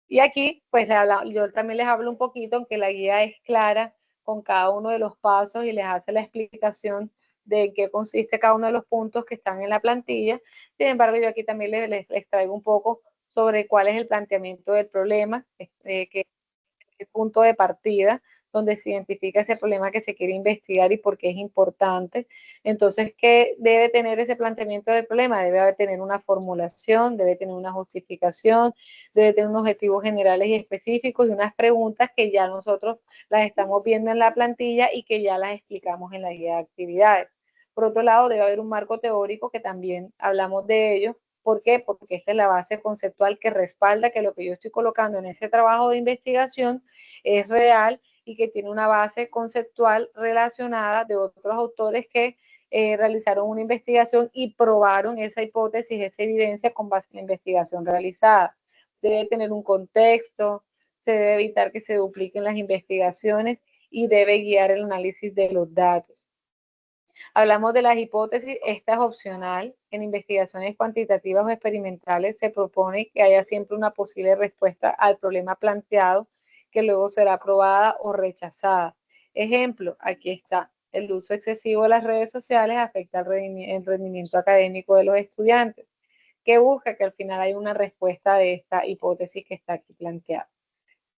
Y aquí, pues yo también les hablo un poquito, aunque la guía es clara con cada uno de los pasos y les hace la explicación de qué consiste cada uno de los puntos que están en la plantilla. Sin embargo, yo aquí también les traigo un poco sobre cuál es el planteamiento del problema, que es el punto de partida, donde se identifica ese problema que se quiere investigar y por qué es importante. Entonces, ¿qué debe tener ese planteamiento del problema? Debe tener una formulación, debe tener una justificación, debe tener unos objetivos generales y específicos y unas preguntas que ya nosotros las estamos viendo en la plantilla y que ya las explicamos en la guía de actividades. Por otro lado, debe haber un marco teórico que también hablamos de ello. ¿Por qué? Porque esta es la base conceptual que respalda que lo que yo estoy colocando en ese trabajo de investigación es real y que tiene una base conceptual relacionada de otros autores que realizaron una investigación y probaron esa hipótesis, esa evidencia con base en la investigación realizada. Debe tener un contexto, se debe evitar que se dupliquen las investigaciones y debe guiar el análisis de los datos. Hablamos de las hipótesis, esta es opcional. En investigaciones cuantitativas o experimentales se propone que haya siempre una posible respuesta al problema planteado que luego será aprobada o rechazada. Ejemplo, aquí está. El uso excesivo de las redes sociales afecta el rendimiento académico de los estudiantes, que busca que al final haya una respuesta de esta hipótesis que está aquí planteada.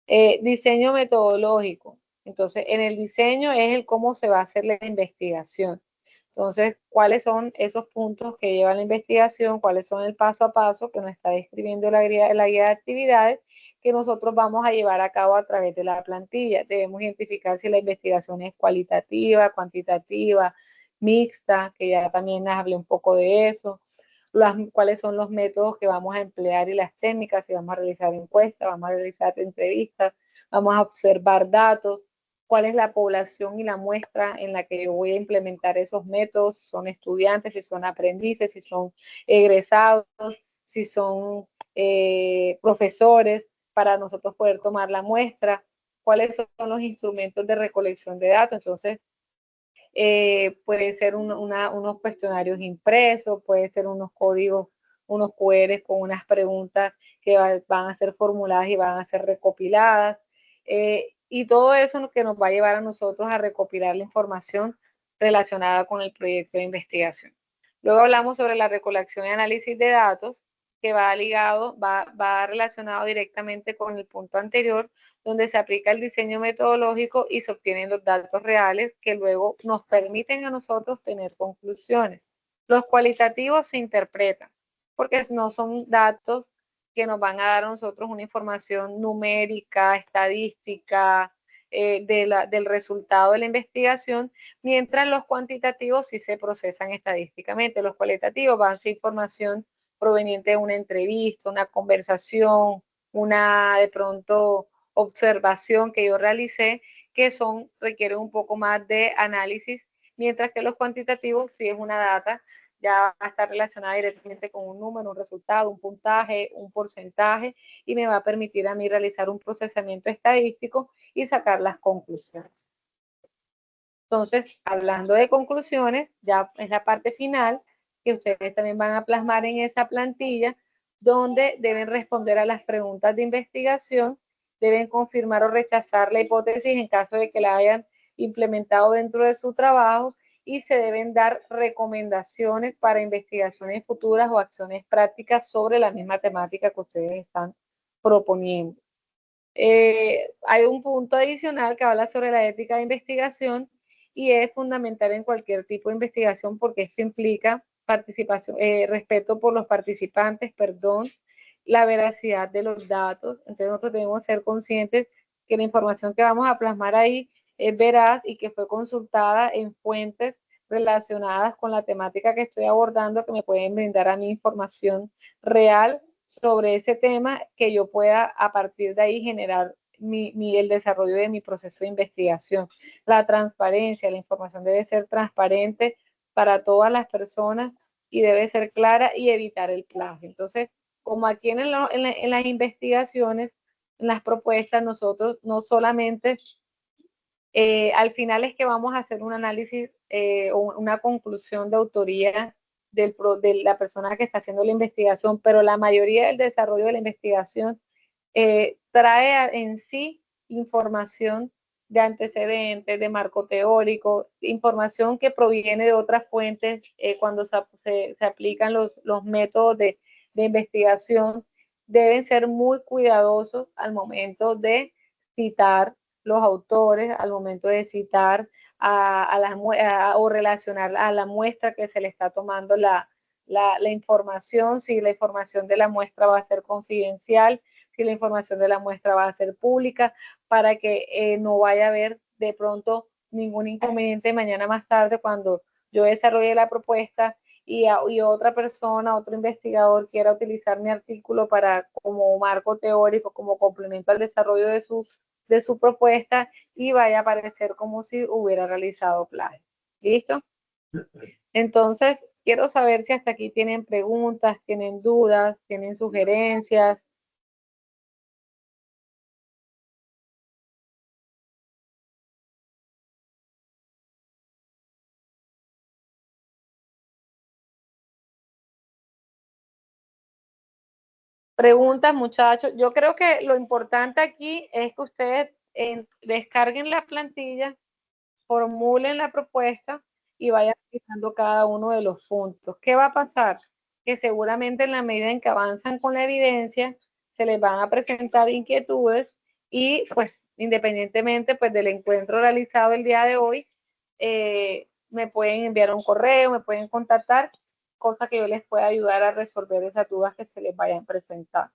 Diseño metodológico. Entonces, en el diseño es el cómo se va a hacer la investigación. Entonces, ¿cuáles son esos puntos que lleva la investigación? ¿Cuáles son el paso a paso que nos está describiendo la guía de actividades que nosotros vamos a llevar a cabo a través de la plantilla? Debemos identificar si la investigación es cualitativa, cuantitativa, mixta, que ya también les hablé un poco de eso. Cuáles son los métodos que vamos a emplear y las técnicas, si vamos a realizar encuestas, vamos a realizar entrevistas, vamos a observar datos, cuál es la población y la muestra en la que yo voy a implementar esos métodos, si son estudiantes, si son aprendices, si son egresados, si son profesores, para nosotros poder tomar la muestra, cuáles son los instrumentos de recolección de datos. Entonces, puede ser unos cuestionarios impresos, puede ser unos códigos, unos QR con unas preguntas que van a ser formuladas y van a ser recopiladas. Y todo eso que nos va a llevar a nosotros a recopilar la información relacionada con el proyecto de investigación. Luego hablamos sobre la recolección y análisis de datos, que va ligado, va relacionado directamente con el punto anterior, donde se aplica el diseño metodológico y se obtienen los datos reales que luego nos permiten a nosotros tener conclusiones. Los cualitativos se interpretan, porque no son datos que nos van a dar a nosotros una información numérica, estadística, del resultado de la investigación, mientras los cuantitativos sí se procesan estadísticamente. Los cualitativos van a ser información proveniente de una entrevista, una conversación, una de pronto observación que yo realicé, que requieren un poco más de análisis, mientras que los cuantitativos sí es una data, ya va a estar relacionada directamente con un número, un resultado, un puntaje, un porcentaje, y me va a permitir a mí realizar un procesamiento estadístico y sacar las conclusiones. Entonces, hablando de conclusiones, ya es la parte final que ustedes también van a plasmar en esa plantilla, donde deben responder a las preguntas de investigación, deben confirmar o rechazar la hipótesis en caso de que la hayan implementado dentro de su trabajo, y se deben dar recomendaciones para investigaciones futuras o acciones prácticas sobre la misma temática que ustedes están proponiendo. Hay un punto adicional que habla sobre la ética de investigación, y es fundamental en cualquier tipo de investigación porque esto implica participación, respeto por los participantes, la veracidad de los datos. Entonces nosotros debemos ser conscientes que la información que vamos a plasmar ahí es veraz y que fue consultada en fuentes relacionadas con la temática que estoy abordando, que me pueden brindar a mí información real sobre ese tema, que yo pueda a partir de ahí generar el desarrollo de mi proceso de investigación. La transparencia, la información debe ser transparente para todas las personas y debe ser clara y evitar el plagio. Entonces, como aquí en las investigaciones, en las propuestas, nosotros no solamente al final es que vamos a hacer un análisis o una conclusión de autoría de la persona que está haciendo la investigación, pero la mayoría del desarrollo de la investigación trae en sí información de antecedentes, de marco teórico, información que proviene de otras fuentes cuando se aplican los métodos de investigación. Deben ser muy cuidadosos al momento de citar los autores, al momento de citar o relacionar a la muestra que se le está tomando la información, si la información de la muestra va a ser confidencial, si la información de la muestra va a ser pública, para que no vaya a haber de pronto ningún inconveniente mañana más tarde cuando yo desarrolle la propuesta y otra persona, otro investigador quiera utilizar mi artículo como marco teórico, como complemento al desarrollo de su propuesta, y vaya a parecer como si hubiera realizado plagio. ¿Listo? Entonces, quiero saber si hasta aquí tienen preguntas, tienen dudas, tienen sugerencias. Preguntas, muchachos. Yo creo que lo importante aquí es que ustedes descarguen la plantilla, formulen la propuesta y vayan aplicando cada uno de los puntos. ¿Qué va a pasar? Que seguramente en la medida en que avanzan con la evidencia, se les van a presentar inquietudes, y pues independientemente pues del encuentro realizado el día de hoy, me pueden enviar un correo, me pueden contactar, cosa que yo les pueda ayudar a resolver esas dudas que se les vayan presentando.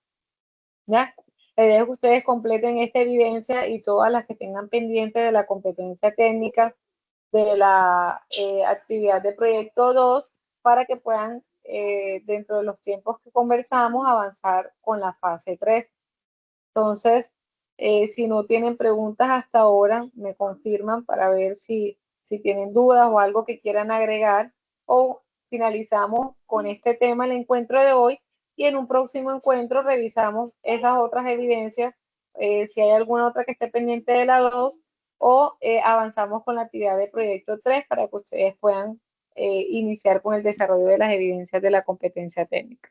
¿Ya? La idea es que ustedes completen esta evidencia y todas las que tengan pendiente de la competencia técnica de la actividad de proyecto 2 para que puedan, dentro de los tiempos que conversamos, avanzar con la fase 3. Entonces, si no tienen preguntas hasta ahora, me confirman para ver si tienen dudas o algo que quieran agregar, o finalizamos con este tema el encuentro de hoy y en un próximo encuentro revisamos esas otras evidencias, si hay alguna otra que esté pendiente de la 2, o avanzamos con la actividad de proyecto 3 para que ustedes puedan iniciar con el desarrollo de las evidencias de la competencia técnica.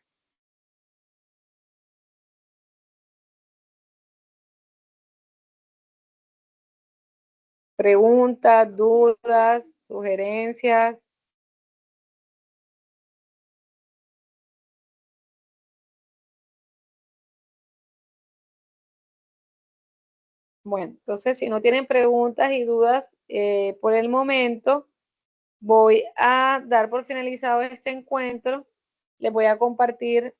Preguntas, dudas, sugerencias. Bueno, entonces si no tienen preguntas y dudas por el momento, voy a dar por finalizado este encuentro. Les voy a compartir,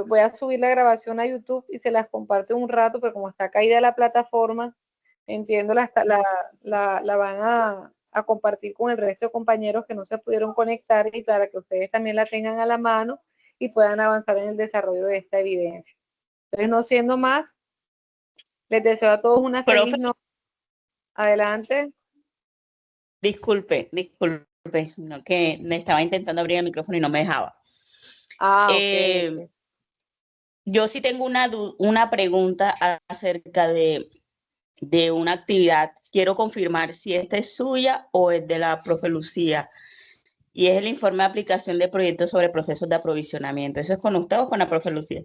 voy a subir la grabación a YouTube y se las comparto un rato, pero como está caída la plataforma, entiendo la van a compartir con el resto de compañeros que no se pudieron conectar y para que ustedes también la tengan a la mano y puedan avanzar en el desarrollo de esta evidencia. Entonces, no siendo más, les deseo a todos una feliz noche. Adelante. Disculpe, no, que me estaba intentando abrir el micrófono y no me dejaba. Okay. Yo sí tengo una pregunta acerca de una actividad. Quiero confirmar si esta es suya o es de la profe Lucía. Y es el informe de aplicación de proyectos sobre procesos de aprovisionamiento. ¿Eso es con usted o con la profe Lucía?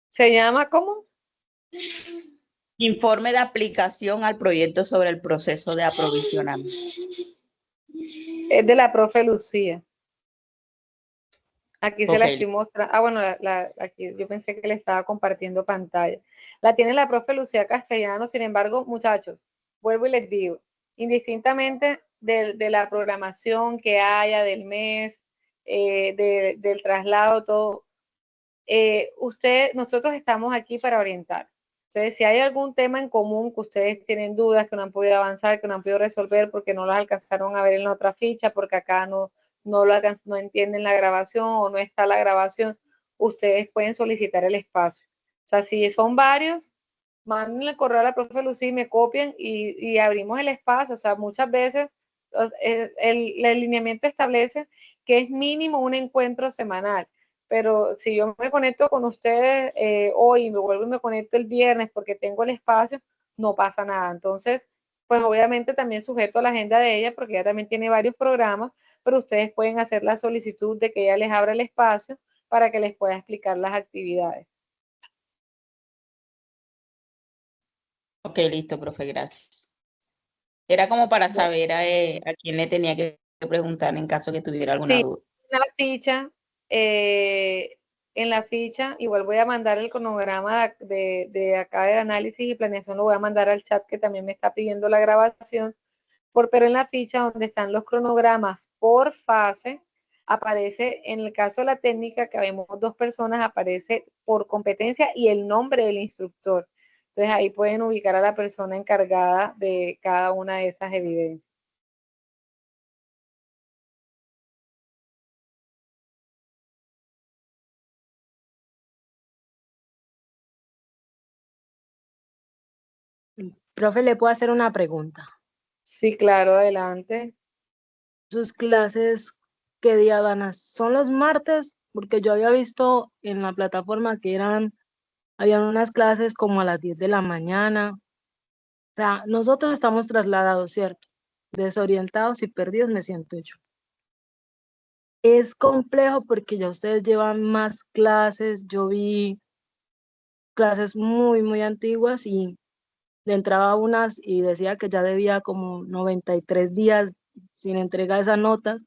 ¿Se llama cómo? Informe de aplicación al proyecto sobre el proceso de aprovisionamiento. Es de la profe Lucía. Aquí se la Okay. estoy mostrando. Bueno, aquí yo pensé que le estaba compartiendo pantalla. La tiene la profe Lucía Castellano. Sin embargo, muchachos, vuelvo y les digo, indistintamente de la programación que haya del mes, del traslado, todo, nosotros estamos aquí para orientar. Entonces, si hay algún tema en común que ustedes tienen dudas, que no han podido avanzar, que no han podido resolver porque no las alcanzaron a ver en la otra ficha, porque acá no entienden la grabación o no está la grabación, ustedes pueden solicitar el espacio. O sea, si son varios, manden el correo a la profe Lucía y me copian y abrimos el espacio. O sea, muchas veces el alineamiento establece que es mínimo un encuentro semanal. Pero si yo me conecto con ustedes hoy y me vuelvo y me conecto el viernes porque tengo el espacio, no pasa nada. Entonces, pues obviamente también sujeto a la agenda de ella porque ella también tiene varios programas, pero ustedes pueden hacer la solicitud de que ella les abra el espacio para que les pueda explicar las actividades. Ok, listo, profe, gracias. Era como para saber a quién le tenía que preguntar en caso que tuviera alguna duda. En la ficha, igual voy a mandar el cronograma de acá de análisis y planeación, lo voy a mandar al chat que también me está pidiendo la grabación, pero en la ficha donde están los cronogramas por fase, aparece, en el caso de la técnica, que vemos 2 personas, aparece por competencia y el nombre del instructor. Entonces ahí pueden ubicar a la persona encargada de cada una de esas evidencias. Profe, ¿le puedo hacer una pregunta? Sí, claro, adelante. ¿Sus clases qué día van a ser? ¿Son los martes? Porque yo había visto en la plataforma que habían unas clases como a las 10 de la mañana. O sea, nosotros estamos trasladados, ¿cierto? Desorientados y perdidos me siento yo. Es complejo porque ya ustedes llevan más clases. Yo vi clases muy, muy antiguas y le entraba unas y decía que ya debía como 93 días sin entregar esas notas.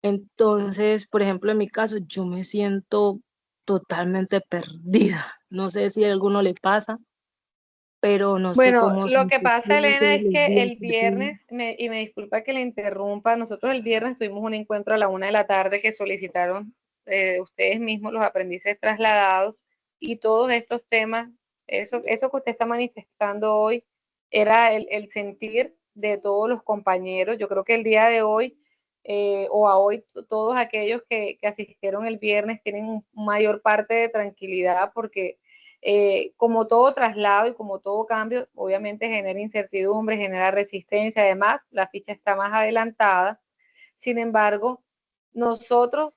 Entonces, por ejemplo, en mi caso, yo me siento totalmente perdida. No sé si a alguno le pasa. pero no sé Bueno, cómo se lo que pasa, estructura Elena, todos es los que días, el porque viernes, y me disculpa que le interrumpa, nosotros el viernes tuvimos un encuentro a la 1 de la tarde que solicitaron ustedes mismos, los aprendices trasladados, y todos estos temas, eso que usted está manifestando hoy, era el sentir de todos los compañeros. Yo creo que el día de hoy, o a hoy, todos aquellos que asistieron el viernes tienen un mayor parte de tranquilidad porque como todo traslado y como todo cambio, obviamente genera incertidumbre, genera resistencia, además la ficha está más adelantada. Sin embargo, nosotros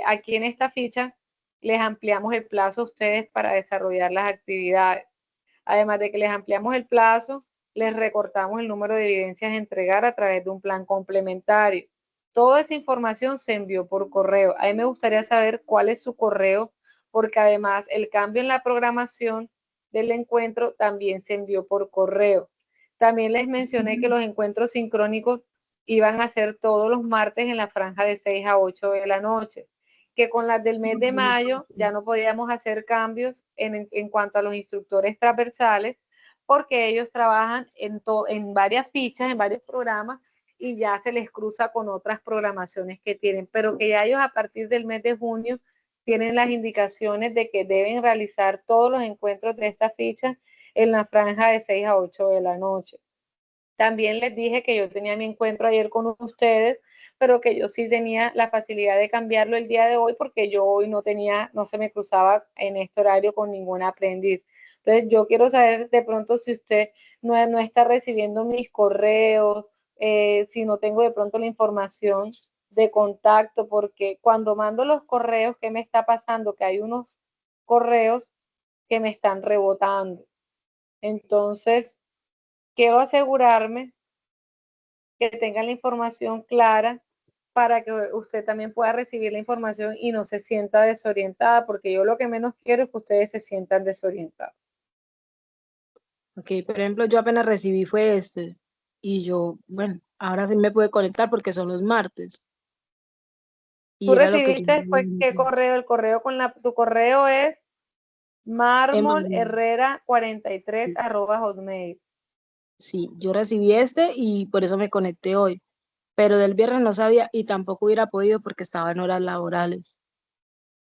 aquí en esta ficha les ampliamos el plazo a ustedes para desarrollar las actividades. Además de que les ampliamos el plazo, les recortamos el número de evidencias a entregar a través de un plan complementario. Toda esa información se envió por correo. A mí me gustaría saber cuál es su correo, porque además el cambio en la programación del encuentro también se envió por correo. También les mencioné que los encuentros sincrónicos iban a ser todos los martes en la franja de 6 a 8 de la noche, que con las del mes de mayo ya no podíamos hacer cambios en cuanto a los instructores transversales, porque ellos trabajan en varias fichas, en varios programas, y ya se les cruza con otras programaciones que tienen, pero que ya ellos a partir del mes de junio tienen las indicaciones de que deben realizar todos los encuentros de esta ficha en la franja de 6 a 8 de la noche. También les dije que yo tenía mi encuentro ayer con ustedes, pero que yo sí tenía la facilidad de cambiarlo el día de hoy porque yo hoy no se me cruzaba en este horario con ningún aprendiz. Entonces yo quiero saber de pronto si usted no está recibiendo mis correos, si no tengo de pronto la información de contacto, porque cuando mando los correos, ¿qué me está pasando? Que hay unos correos que me están rebotando. Entonces, quiero asegurarme que tengan la información clara para que usted también pueda recibir la información y no se sienta desorientada, porque yo lo que menos quiero es que ustedes se sientan desorientados. Ok, por ejemplo, yo apenas recibí fue este, y yo, bueno, ahora sí me pude conectar porque son los martes, Tú y era lo que yo recibiste, pues, ¿qué correo? El correo tu correo es marmolherrera43 @hotmail. sí, yo recibí este y por eso me conecté hoy, pero del viernes no sabía y tampoco hubiera podido porque estaba en horas laborales.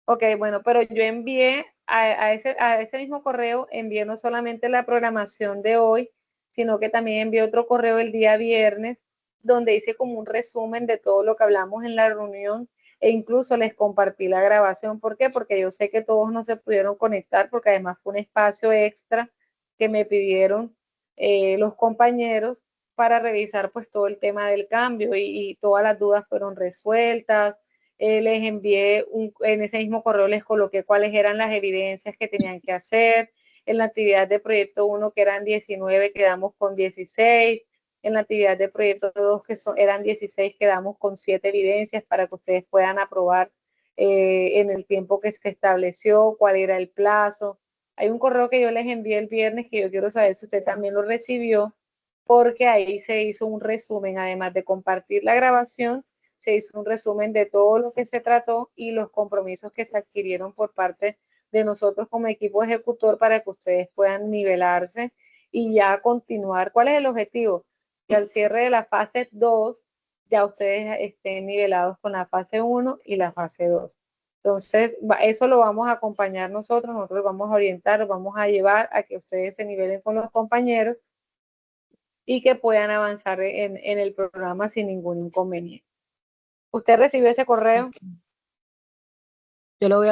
Ok, bueno, pero yo envié a ese mismo correo, envié no solamente la programación de hoy, sino que también envié otro correo el día viernes, donde hice como un resumen de todo lo que hablamos en la reunión e incluso les compartí la grabación. ¿Por qué? Porque yo sé que todos no se pudieron conectar, porque además fue un espacio extra que me pidieron los compañeros para revisar pues todo el tema del cambio y todas las dudas fueron resueltas. Les envié en ese mismo correo, les coloqué cuáles eran las evidencias que tenían que hacer. En la actividad de proyecto 1, que eran 19, quedamos con 16. En la actividad de proyecto 2, que eran 16, quedamos con 7 evidencias para que ustedes puedan aprobar en el tiempo que se estableció, cuál era el plazo. Hay un correo que yo les envié el viernes que yo quiero saber si usted también lo recibió, porque ahí se hizo un resumen, además de compartir la grabación, se hizo un resumen de todo lo que se trató y los compromisos que se adquirieron por parte de nosotros como equipo ejecutor para que ustedes puedan nivelarse y ya continuar. ¿Cuál es el objetivo? Que al cierre de la fase 2 ya ustedes estén nivelados con la fase 1 y la fase 2. Entonces, eso lo vamos a acompañar nosotros vamos a orientar, vamos a llevar a que ustedes se nivelen con los compañeros y que puedan avanzar en el programa sin ningún inconveniente. ¿Usted recibió ese correo? Yo lo voy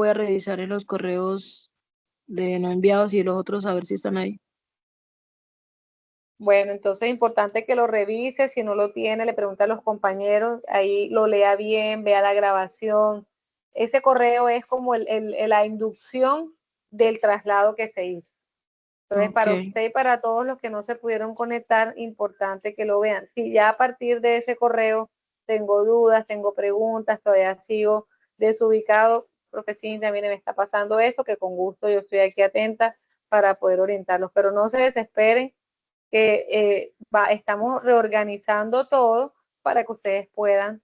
a revisar en los correos de no enviados y los otros a ver si están ahí. Bueno, entonces es importante que lo revise, si no lo tiene, le pregunte a los compañeros, ahí lo lea bien, vea la grabación. Ese correo es como la inducción del traslado que se hizo. Entonces, para Ok. usted y para todos los que no se pudieron conectar, importante que lo vean. Si ya a partir de ese correo tengo dudas, tengo preguntas, todavía sigo desubicado, profe Cintia, mire, me está pasando esto, que con gusto yo estoy aquí atenta para poder orientarlos. Pero no se desesperen, que estamos reorganizando todo para que ustedes puedan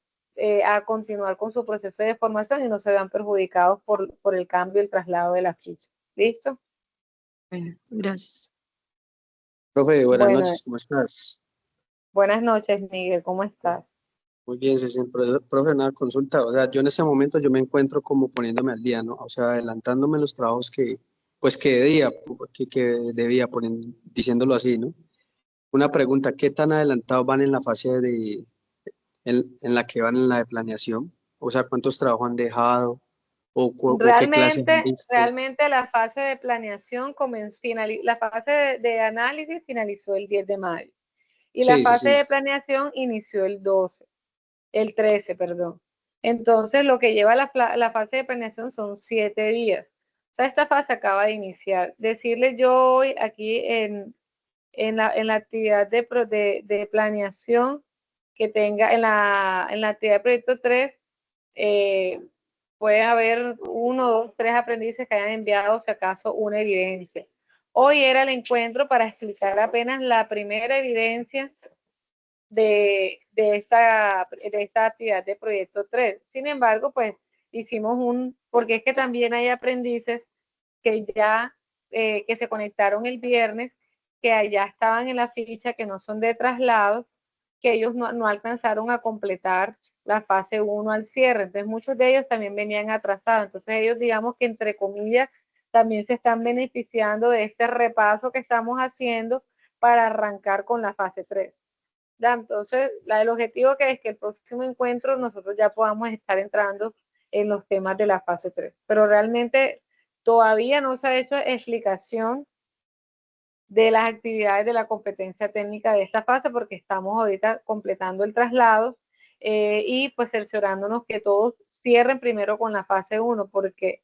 a continuar con su proceso de formación y no se vean perjudicados por el cambio, el traslado de la ficha. ¿Listo? Bueno, gracias. Profe, buenas Bueno, noches, ¿cómo estás? buenas noches, Miguel, ¿cómo estás? Muy bien, profe, una consulta. O sea, yo en este momento yo me encuentro como poniéndome al día, ¿no? O sea, adelantándome los trabajos que, pues que debía, que debía, diciéndolo así, ¿no? Una pregunta, ¿qué tan adelantados van en la fase en la que van en la de planeación? O sea, ¿cuántos trabajos han dejado? ¿O qué clases han visto? Realmente la fase de planeación la fase de análisis finalizó el 10 de mayo y la Sí, sí, fase sí. de planeación inició el 13, perdón. Entonces, lo que lleva la fase de planeación son 7 días. O sea, esta fase acaba de iniciar. Decirle yo hoy aquí en la actividad de planeación que tenga, en la actividad de proyecto 3, puede haber 1, 2, 3 aprendices que hayan enviado, si acaso, una evidencia. Hoy era el encuentro para explicar apenas la primera evidencia de esta actividad de proyecto 3. Sin embargo, pues hicimos porque es que también hay aprendices que ya, que se conectaron el viernes, que allá estaban en la ficha, que no son de traslados, que ellos no alcanzaron a completar la fase 1 al cierre. Entonces, muchos de ellos también venían atrasados. Entonces, ellos, digamos que entre comillas, también se están beneficiando de este repaso que estamos haciendo para arrancar con la fase 3. ¿Ya? Entonces, el objetivo que es que el próximo encuentro nosotros ya podamos estar entrando en los temas de la fase 3. Pero realmente todavía no se ha hecho explicación de las actividades de la competencia técnica de esta fase porque estamos ahorita completando el traslado y pues cerciorándonos que todos cierren primero con la fase 1 porque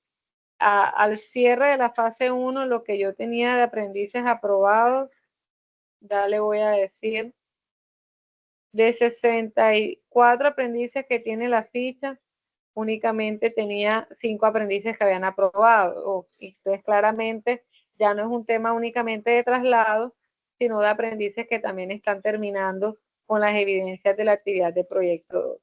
al cierre de la fase 1 lo que yo tenía de aprendices aprobados, ya le voy a decir, de 64 aprendices que tiene la ficha, únicamente tenía 5 aprendices que habían aprobado. Entonces, claramente, ya no es un tema únicamente de traslado, sino de aprendices que también están terminando con las evidencias de la actividad de proyecto 2.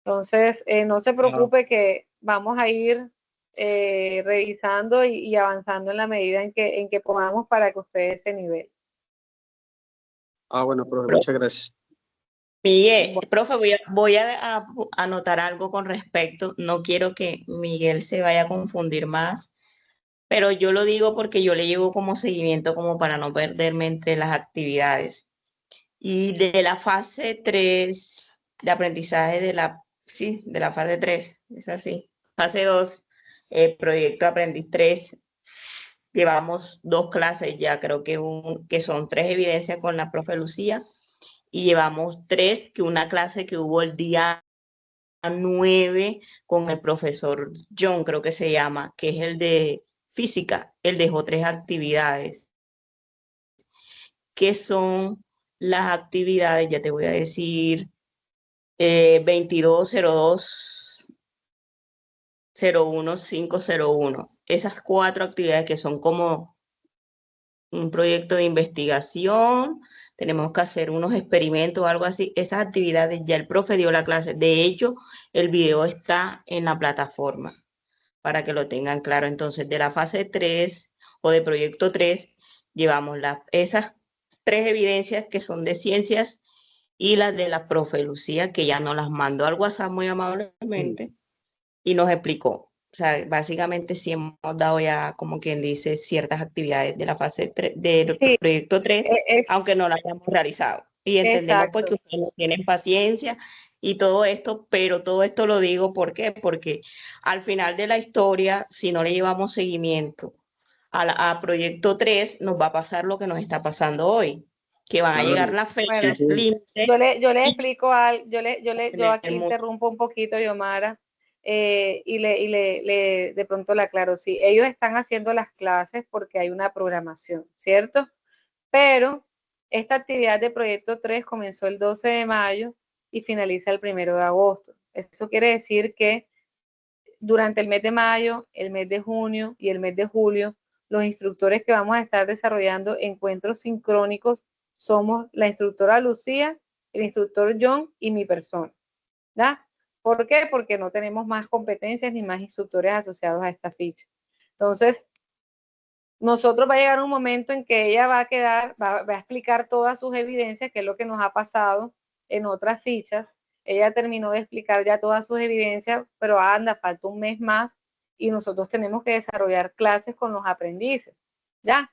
Entonces, no se preocupe que vamos a ir revisando y avanzando en la medida en que podamos para que ustedes ese nivel. Ah, bueno, profe, muchas gracias. Miguel, profe, voy a anotar algo con respecto. No quiero que Miguel se vaya a confundir más, pero yo lo digo porque yo le llevo como seguimiento como para no perderme entre las actividades. Y de la fase 3 de aprendizaje de la fase 3 es así. Fase 2, proyecto Aprendiz 3, llevamos 2 clases ya, creo que son 3 evidencias con la profe Lucía y llevamos 3, que una clase que hubo el día 9 con el profesor John, creo que se llama, que es el de física. Él dejó 3 actividades. ¿Qué son las actividades? Ya te voy a decir, 2202 01501. Esas 4 actividades que son como un proyecto de investigación, tenemos que hacer unos experimentos o algo así. Esas actividades ya el profe dio la clase. De hecho, el video está en la plataforma para que lo tengan claro. Entonces, de la fase 3 o de proyecto 3, llevamos esas 3 evidencias que son de ciencias y las de la profe Lucía, que ya nos las mandó al WhatsApp muy amablemente y nos explicó. O sea, básicamente sí hemos dado ya, como quien dice, ciertas actividades de la fase 3, del Sí, proyecto 3, aunque no las hayamos realizado. Y entendemos pues que exacto. ustedes no tienen paciencia y todo esto, pero todo esto lo digo ¿por qué? Porque al final de la historia, si no le llevamos seguimiento a proyecto 3, nos va a pasar lo que nos está pasando hoy, que van a Claro, llegar las sí, Bueno, fechas sí. límite yo le y explico algo, yo aquí el mundo. interrumpo un poquito, Yomara, de pronto le aclaro, sí, ellos están haciendo las clases porque hay una programación, ¿cierto? Pero esta actividad de proyecto 3 comenzó el 12 de mayo y finaliza el 1 de agosto. Eso quiere decir que durante el mes de mayo, el mes de junio y el mes de julio, los instructores que vamos a estar desarrollando encuentros sincrónicos somos la instructora Lucía, el instructor John y mi persona. ¿Ya? ¿Por qué? Porque no tenemos más competencias ni más instructores asociados a esta ficha. Entonces, nosotros va a llegar un momento en que ella va a explicar todas sus evidencias, que es lo que nos ha pasado en otras fichas. Ella terminó de explicar ya todas sus evidencias, pero anda, falta un mes más y nosotros tenemos que desarrollar clases con los aprendices, ¿ya?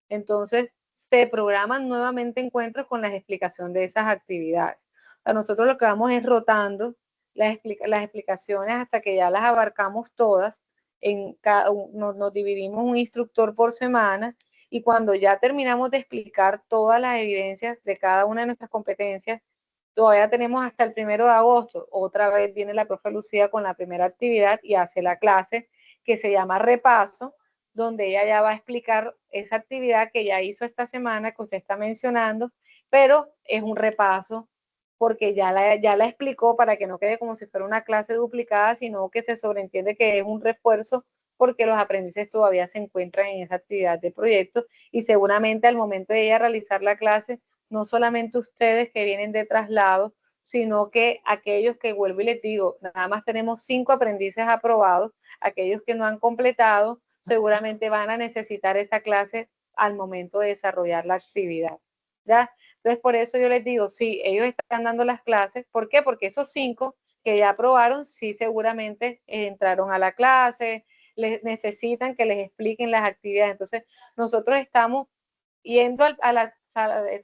Entonces, se programan nuevamente encuentros con la explicación de esas actividades. O sea, nosotros lo que vamos es rotando las explicaciones hasta que ya las abarcamos todas. Nos dividimos un instructor por semana y cuando ya terminamos de explicar todas las evidencias de cada una de nuestras competencias, todavía tenemos hasta el 1 de agosto. Otra vez viene la profe Lucía con la primera actividad y hace la clase que se llama repaso, donde ella ya va a explicar esa actividad que ya hizo esta semana que usted está mencionando, pero es un repaso porque ya la explicó para que no quede como si fuera una clase duplicada, sino que se sobreentiende que es un refuerzo porque los aprendices todavía se encuentran en esa actividad de proyecto y seguramente al momento de ella realizar la clase, no solamente ustedes que vienen de traslado, sino que aquellos que, vuelvo y les digo, nada más tenemos 5 aprendices aprobados, aquellos que no han completado, seguramente van a necesitar esa clase al momento de desarrollar la actividad, ¿ya? Entonces, por eso yo les digo, sí, ellos están dando las clases. ¿Por qué? Porque esos 5 que ya aprobaron, sí seguramente entraron a la clase, les necesitan que les expliquen las actividades. Entonces, nosotros estamos yendo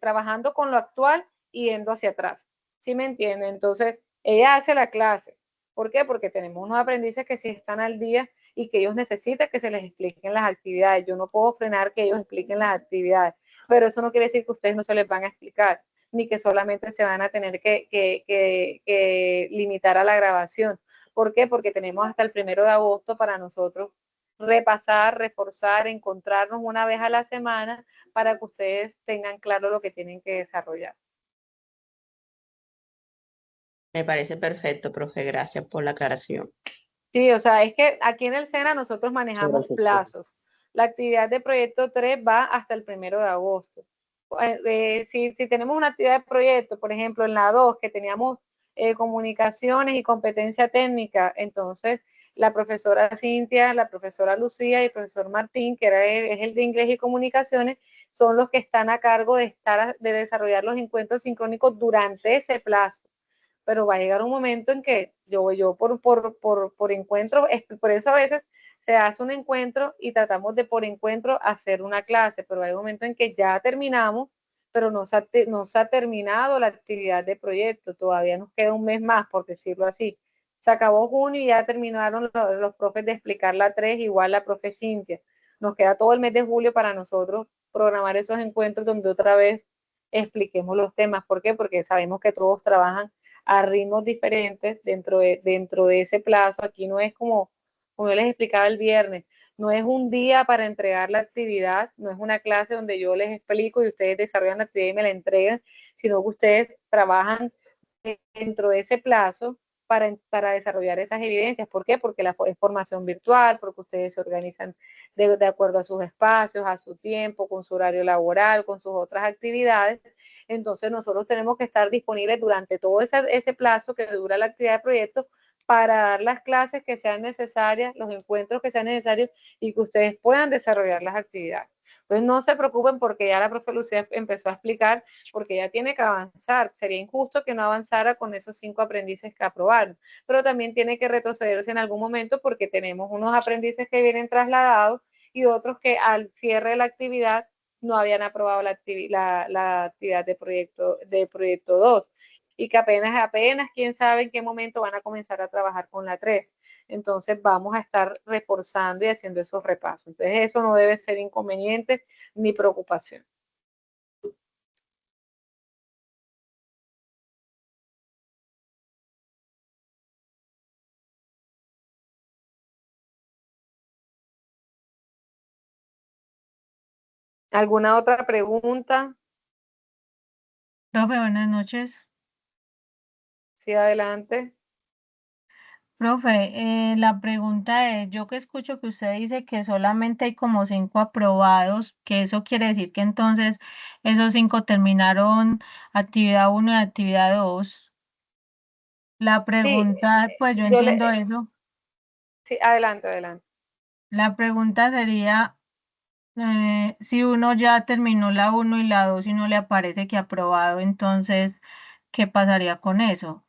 trabajando con lo actual y yendo hacia atrás. ¿Sí me entienden? Entonces, ella hace la clase. ¿Por qué? Porque tenemos unos aprendices que sí están al día y que ellos necesitan que se les expliquen las actividades. Yo no puedo frenar que ellos expliquen las actividades, pero eso no quiere decir que ustedes no se les van a explicar, ni que solamente se van a tener que limitar a la grabación. ¿Por qué? Porque tenemos hasta el 1 de agosto para nosotros repasar, reforzar, encontrarnos una vez a la semana para que ustedes tengan claro lo que tienen que desarrollar. Me parece perfecto, profe. Gracias por la aclaración. Sí, o sea, es que aquí en el SENA nosotros manejamos plazos. La actividad de proyecto 3 va hasta el 1 de agosto. Si tenemos una actividad de proyecto, por ejemplo, en la 2, que teníamos comunicaciones y competencia técnica, entonces la profesora Cintia, la profesora Lucía y el profesor Martín, que es el de inglés y comunicaciones, son los que están a cargo de desarrollar los encuentros sincrónicos durante ese plazo. Pero va a llegar un momento en que yo por encuentro, por eso a veces se hace un encuentro y tratamos de por encuentro hacer una clase, pero hay un momento en que ya terminamos, pero no se ha terminado la actividad de proyecto, todavía nos queda un mes más, por decirlo así. Se acabó junio y ya terminaron los profes de explicar la 3, igual la profe Cintia. Nos queda todo el mes de julio para nosotros programar esos encuentros donde otra vez expliquemos los temas. ¿Por qué? Porque sabemos que todos trabajan a ritmos diferentes dentro de ese plazo. Aquí no es como yo les explicaba el viernes, no es un día para entregar la actividad, no es una clase donde yo les explico y ustedes desarrollan la actividad y me la entregan, sino que ustedes trabajan dentro de ese plazo para desarrollar esas evidencias. ¿Por qué? Porque es formación virtual, porque ustedes se organizan de acuerdo a sus espacios, a su tiempo, con su horario laboral, con sus otras actividades. Entonces nosotros tenemos que estar disponibles durante todo ese plazo que dura la actividad de proyecto para dar las clases que sean necesarias, los encuentros que sean necesarios y que ustedes puedan desarrollar las actividades. Entonces no se preocupen porque ya la profe Lucía empezó a explicar, porque ya tiene que avanzar. Sería injusto que no avanzara con esos 5 aprendices que aprobaron, pero también tiene que retrocederse en algún momento porque tenemos unos aprendices que vienen trasladados y otros que al cierre de la actividad no habían aprobado la actividad de proyecto 2 y que apenas, quién sabe en qué momento van a comenzar a trabajar con la 3. Entonces vamos a estar reforzando y haciendo esos repasos. Entonces eso no debe ser inconveniente ni preocupación. ¿Alguna otra pregunta? Profe, buenas noches. Sí, adelante. Profe, la pregunta es, yo que escucho que usted dice que solamente hay como 5 aprobados, que eso quiere decir que entonces esos 5 terminaron actividad 1 y actividad 2. La Sí, pregunta, pues yo yo entiendo eso. sí, adelante. La pregunta sería, Si uno ya terminó la 1 y la 2 y no le aparece que aprobado, entonces, ¿qué pasaría con eso?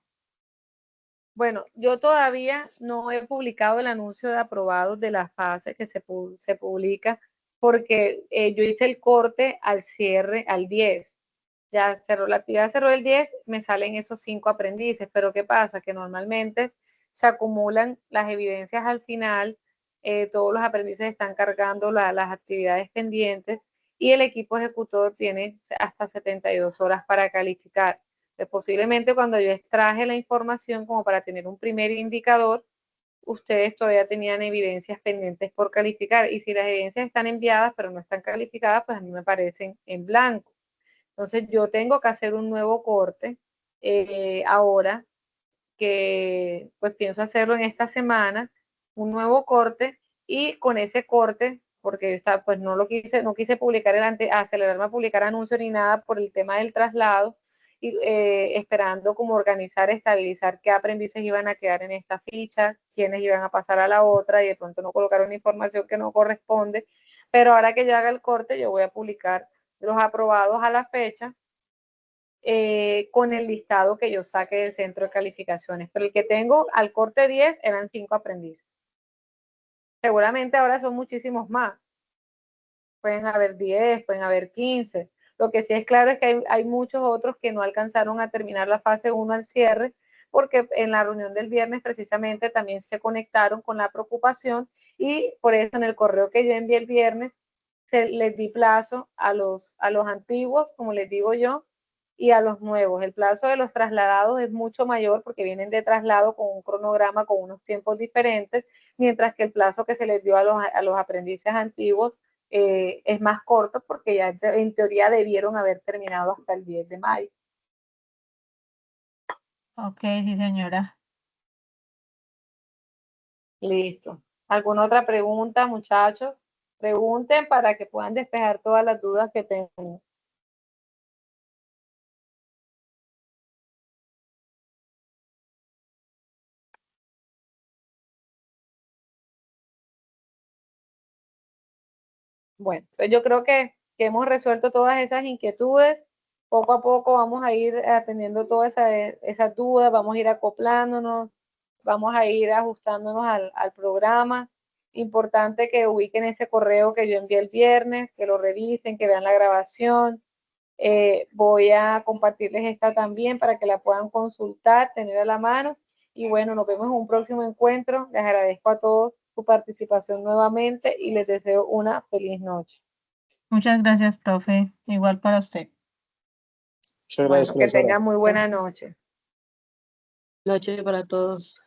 Bueno, yo todavía no he publicado el anuncio de aprobados de la fase que se publica porque yo hice el corte al cierre, al 10. Ya cerró la actividad, cerró el 10, me salen esos 5 aprendices, pero ¿qué pasa? Que normalmente se acumulan las evidencias al final, todos los aprendices están cargando las actividades pendientes y el equipo ejecutor tiene hasta 72 horas para calificar. Posiblemente cuando yo extraje la información como para tener un primer indicador, ustedes todavía tenían evidencias pendientes por calificar y si las evidencias están enviadas pero no están calificadas, pues a mí me parecen en blanco. Entonces yo tengo que hacer un nuevo corte ahora que pues pienso hacerlo en esta semana, un nuevo corte y con ese corte, porque está, pues no quise publicar acelerarme a publicar anuncios ni nada por el tema del traslado y esperando como organizar, estabilizar qué aprendices iban a quedar en esta ficha, quiénes iban a pasar a la otra y de pronto no colocar una información que no corresponde, pero ahora que yo haga el corte yo voy a publicar los aprobados a la fecha con el listado que yo saque del centro de calificaciones. Pero el que tengo al corte 10 eran 5 aprendices. Seguramente ahora son muchísimos más. Pueden haber 10, pueden haber 15. Lo que sí es claro es que hay muchos otros que no alcanzaron a terminar la fase 1 al cierre, porque en la reunión del viernes precisamente también se conectaron con la preocupación y por eso en el correo que yo envié el viernes les di plazo a los antiguos, como les digo yo, y a los nuevos. El plazo de los trasladados es mucho mayor porque vienen de traslado con un cronograma con unos tiempos diferentes, mientras que el plazo que se les dio a los aprendices antiguos es más corto porque ya en teoría debieron haber terminado hasta el 10 de mayo. Ok, sí, señora. Listo. ¿Alguna otra pregunta, muchachos? Pregunten para que puedan despejar todas las dudas que tengan. Bueno, pues yo creo que hemos resuelto todas esas inquietudes. Poco a poco vamos a ir atendiendo todas esas dudas, vamos a ir acoplándonos, vamos a ir ajustándonos al programa. Importante que ubiquen ese correo que yo envié el viernes, que lo revisen, que vean la grabación. Voy a compartirles esta también para que la puedan consultar, tener a la mano. Y bueno, nos vemos en un próximo encuentro. Les agradezco a todos su participación nuevamente y les deseo una feliz noche. Muchas gracias, profe. Igual para usted. Muchas Bueno, gracias, que profesora. tengan muy buena noche. Noche para todos.